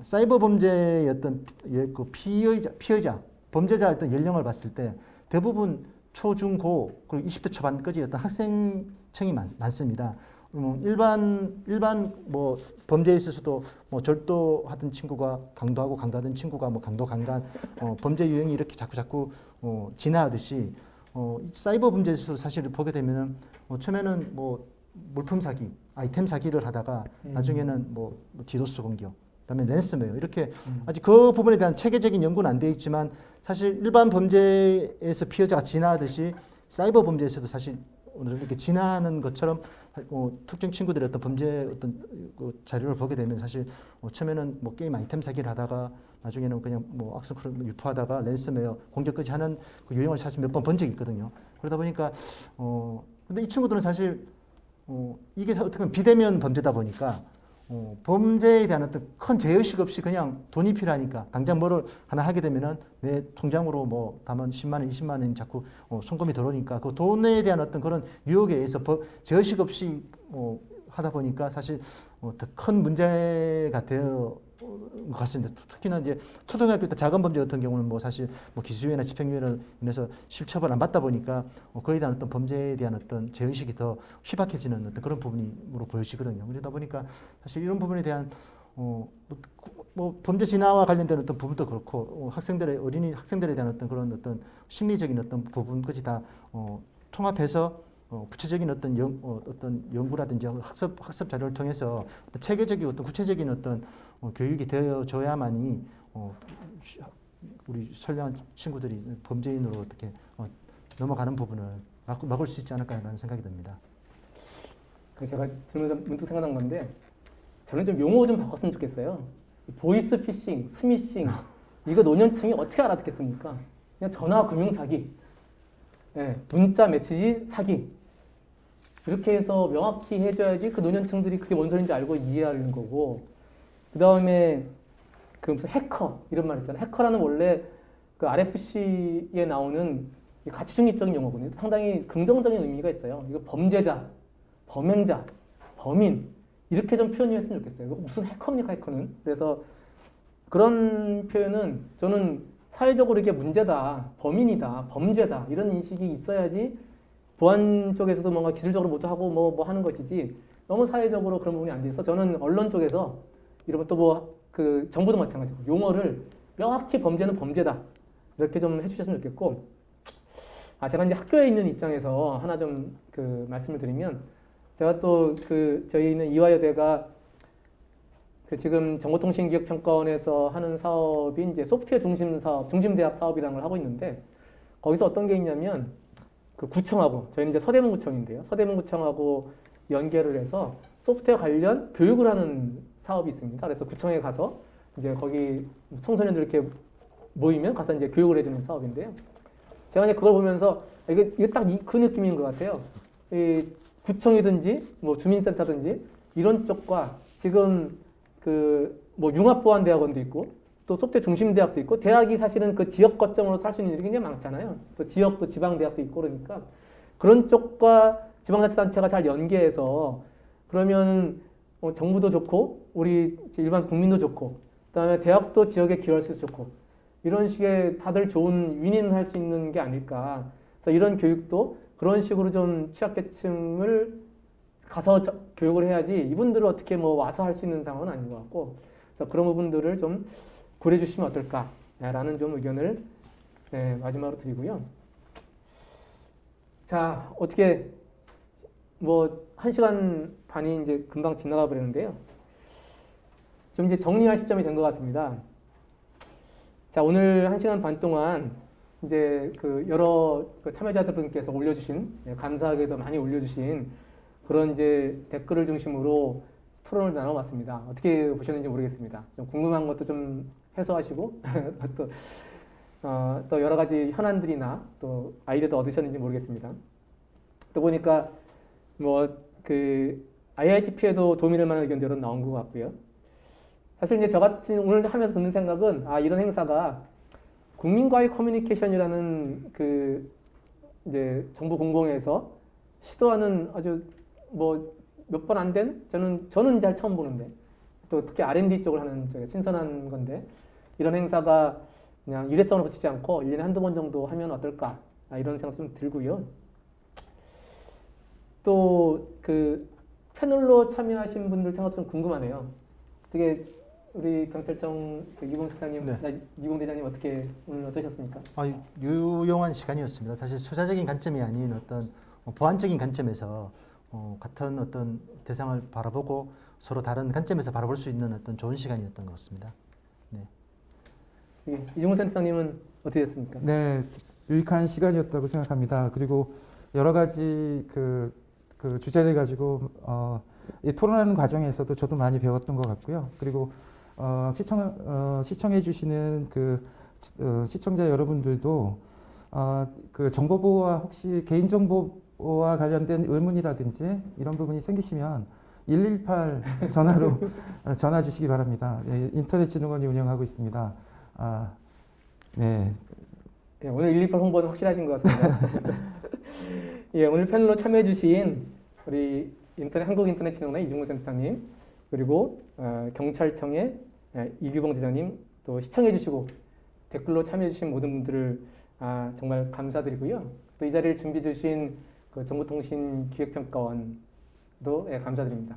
사이버 범죄의 어떤 그 피의자 범죄자의 어떤 연령을 봤을 때 대부분 초, 중, 고 그리고 20대 초반까지 어떤 학생층이 많습니다. 일반 뭐 범죄에 있어서도 뭐 절도하던 친구가 강도하던 친구가 뭐 강도 강간 범죄 유형이 이렇게 자꾸 진화하듯이 사이버 범죄에서 사실 보게 되면은 처음에는 뭐 물품 사기, 아이템 사기를 하다가 나중에는 뭐 디도스 공격, 그다음에 랜섬웨어 이렇게 아직 그 부분에 대한 체계적인 연구는 안 돼 있지만 사실 일반 범죄에서 피해자가 진화하듯이 사이버 범죄에서도 사실 이렇게 진화하는 것처럼 특정 친구들의 어떤 범죄 어떤 그 자료를 보게 되면 사실 처음에는 뭐 게임 아이템 사기를 하다가 나중에는 그냥 뭐 악성프로그램 유포하다가 랜섬웨어 공격까지 하는 그 유형을 사실 몇 번 본 적이 있거든요. 그러다 보니까 근데 이 친구들은 사실 이게 어떻게 보면 비대면 범죄다 보니까 범죄에 대한 어떤 큰 제어식 없이 그냥 돈이 필요하니까 당장 뭐를 하나 하게 되면은 내 통장으로 뭐 다만 10만 원, 20만 원이 자꾸 송금이 들어오니까 그 돈에 대한 어떤 그런 유혹에 의해서 제어식 없이 하다 보니까 사실 더 큰 문제가 되어 것 같습니다. 특히나 이제 초등학교 때 작은 범죄 같은 경우는 뭐 사실 뭐 기수유예나 집행유예로 인해서 실처벌 안 받다 보니까 그에 대한 어떤 범죄에 대한 어떤 제의식이 더 희박해지는 어떤 그런 부분으로 보여지거든요. 그러다 보니까 사실 이런 부분에 대한 뭐 범죄 진화와 관련된 어떤 부분도 그렇고 어린이 학생들에 대한 어떤 그런 어떤 심리적인 어떤 부분까지 다 통합해서 구체적인 어떤 연구라든지 학습 자료를 통해서 체계적인 어떤 구체적인 어떤 교육이 되어져야만이 우리 선량한 친구들이 범죄인으로 어떻게 넘어가는 부분을 막을 수 있지 않을까라는 생각이 듭니다. 제가 들으면서 문득 생각난 건데 저는 좀 용어 좀 바꿨으면 좋겠어요. 보이스 피싱, 스미싱 이거 노년층이 어떻게 알아듣겠습니까? 그냥 전화 금융 사기, 문자 메시지 사기 이렇게 해서 명확히 해줘야지 그 노년층들이 그게 뭔 소리인지 알고 이해하는 거고 그 다음에 그 무슨 해커 이런 말 있잖아요. 해커라는 원래 그 RFC에 나오는 가치 중립적인 용어거든요. 상당히 긍정적인 의미가 있어요. 이거 범죄자, 범행자, 범인 이렇게 좀 표현을 했으면 좋겠어요. 이거 무슨 해커입니까 해커는? 그래서 그런 표현은 저는 사회적으로 이게 문제다, 범인이다, 범죄다 이런 인식이 있어야지 보안 쪽에서도 뭔가 기술적으로 모조하고 뭐 하는 것이지 너무 사회적으로 그런 부분이 안 돼 있어. 저는 언론 쪽에서 이런 또 뭐 그 정부도 마찬가지고 용어를 명확히 범죄는 범죄다 이렇게 좀 해주셨으면 좋겠고 제가 이제 학교에 있는 입장에서 하나 좀 그 말씀을 드리면 제가 또 그 저희는 이화여대가 그 지금 정보통신기획평가원에서 하는 사업이 이제 소프트웨어 중심 사업, 중심대학 사업이라는 걸 하고 있는데 거기서 어떤 게 있냐면 그 구청하고 저희는 이제 서대문구청인데요. 서대문구청하고 연계를 해서 소프트웨어 관련 교육을 하는 사업이 있습니다. 그래서 구청에 가서 이제 거기 청소년들 이렇게 모이면 가서 이제 교육을 해주는 사업인데요. 제가 이제 그걸 보면서 이게 딱 그 느낌인 것 같아요. 이 구청이든지 뭐 주민센터든지 이런 쪽과 지금 그 뭐 융합보안대학원도 있고 또 소프트웨어 중심대학도 있고 대학이 사실은 그 지역 거점으로 살 수 있는 일이 굉장히 많잖아요. 또 지역도 지방대학도 있고 그러니까 그런 쪽과 지방자치단체가 잘 연계해서 그러면 정부도 좋고 우리 일반 국민도 좋고 그다음에 대학도 지역에 기여할 수 있어서 좋고 이런 식의 다들 좋은 윈윈할 수 있는 게 아닐까. 그래서 이런 교육도 그런 식으로 좀 취약계층을 가서 교육을 해야지 이분들을 어떻게 뭐 와서 할 수 있는 상황은 아닌 것 같고 그래서 그런 부분들을 좀 고려해 주시면 어떨까라는 좀 의견을 마지막으로 드리고요. 자, 어떻게 뭐 1시간 반이 이제 금방 지나가 버리는데요. 좀 이제 정리할 시점이 된 것 같습니다. 자, 오늘 1시간 반 동안 이제 그 여러 그 참여자들분께서 올려주신 감사하게도 많이 올려주신 그런 이제 댓글을 중심으로 토론을 나눠봤습니다. 어떻게 보셨는지 모르겠습니다. 좀 궁금한 것도 좀 해소하시고 또 여러 가지 현안들이나 또 아이디어도 얻으셨는지 모르겠습니다. 또 보니까 뭐 그 IITP에도 도움이 될 만한 의견들은 나온 것 같고요. 사실 이제 저같이 오늘 하면서 드는 생각은 이런 행사가 국민과의 커뮤니케이션이라는 그 이제 정부 공공에서 시도하는 아주 뭐 몇 번 안 된 저는 잘 처음 보는데 또 특히 R&D 쪽을 하는 쪽에 신선한 건데 이런 행사가 그냥 일회성으로 그치지 않고 1년에 한두 번 정도 하면 어떨까 이런 생각 좀 들고요. 또 그 패널로 참여하신 분들 생각 좀 궁금하네요. 어떻게 우리 경찰청 이봉 사장님, 이봉 대장님 어떻게 오늘 어떠셨습니까? 유용한 시간이었습니다. 사실 수사적인 관점이 아닌 어떤 보안적인 관점에서 같은 어떤 대상을 바라보고 서로 다른 관점에서 바라볼 수 있는 어떤 좋은 시간이었던 것 같습니다. 네. 예, 이종훈 센터장님은 어떻게 됐습니까? 네, 유익한 시간이었다고 생각합니다. 그리고 여러 가지 그 주제를 가지고 이 토론하는 과정에서도 저도 많이 배웠던 것 같고요. 그리고 시청해 주시는 시청자 여러분들도 그 정보보호와 혹시 개인정보와 관련된 의문이라든지 이런 부분이 생기시면 118 전화로 전화 주시기 바랍니다. 네, 인터넷진흥원이 운영하고 있습니다. 네. 예, 오늘 118 홍보는 확실하신 것 같습니다. 예, 오늘 패널로 참여해주신 우리 한국인터넷진흥원의 이종훈 센터장님, 그리고 경찰청의 이규봉 대장님, 또 시청해주시고 댓글로 참여해주신 모든 분들을 정말 감사드리고요. 또 이 자리를 준비해주신 그 정보통신기획평가원도 감사드립니다.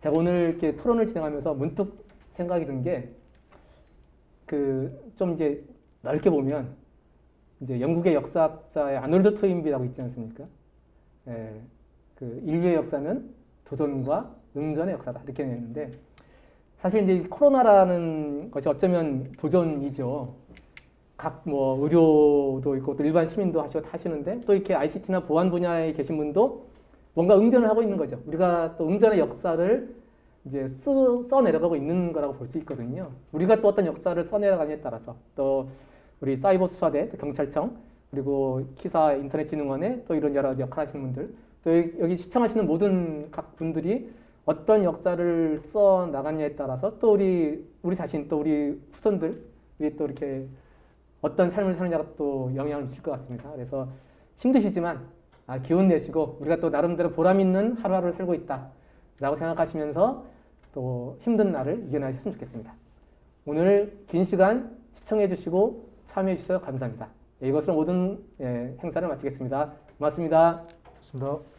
제가 오늘 이렇게 토론을 진행하면서 문득 생각이 든 게 좀 이제 넓게 보면 이제 영국의 역사학자의 아놀드 토인비라고 있지 않습니까? 예, 그 인류의 역사는 도전과 능전의 역사다 이렇게 했는데 사실 이제 코로나라는 것이 어쩌면 도전이죠. 각 뭐 의료도 있고 또 일반 시민도 하시는데 또 이렇게 ICT나 보안 분야에 계신 분도 뭔가 응전을 하고 있는 거죠. 우리가 또 응전의 역사를 이제 써내려가고 있는 거라고 볼 수 있거든요. 우리가 또 어떤 역사를 써내려가느냐에 따라서 또 우리 사이버 수사대, 또 경찰청, 그리고 키사 인터넷진흥원에 또 이런 여러 가지 역할 하시는 분들, 또 여기 시청하시는 모든 각 분들이 어떤 역사를 써 나갔냐에 따라서 또 우리 자신, 또 우리 후손들, 우리 또 이렇게 어떤 삶을 사느냐가 또 영향을 미칠 것 같습니다. 그래서 힘드시지만 기운 내시고 우리가 또 나름대로 보람 있는 하루하루를 살고 있다라고 생각하시면서 또 힘든 날을 이겨나셨으면 좋겠습니다. 오늘 긴 시간 시청해 주시고 참여해 주셔서 감사합니다. 이것으로 모든 행사를 마치겠습니다. 고맙습니다. 고맙습니다.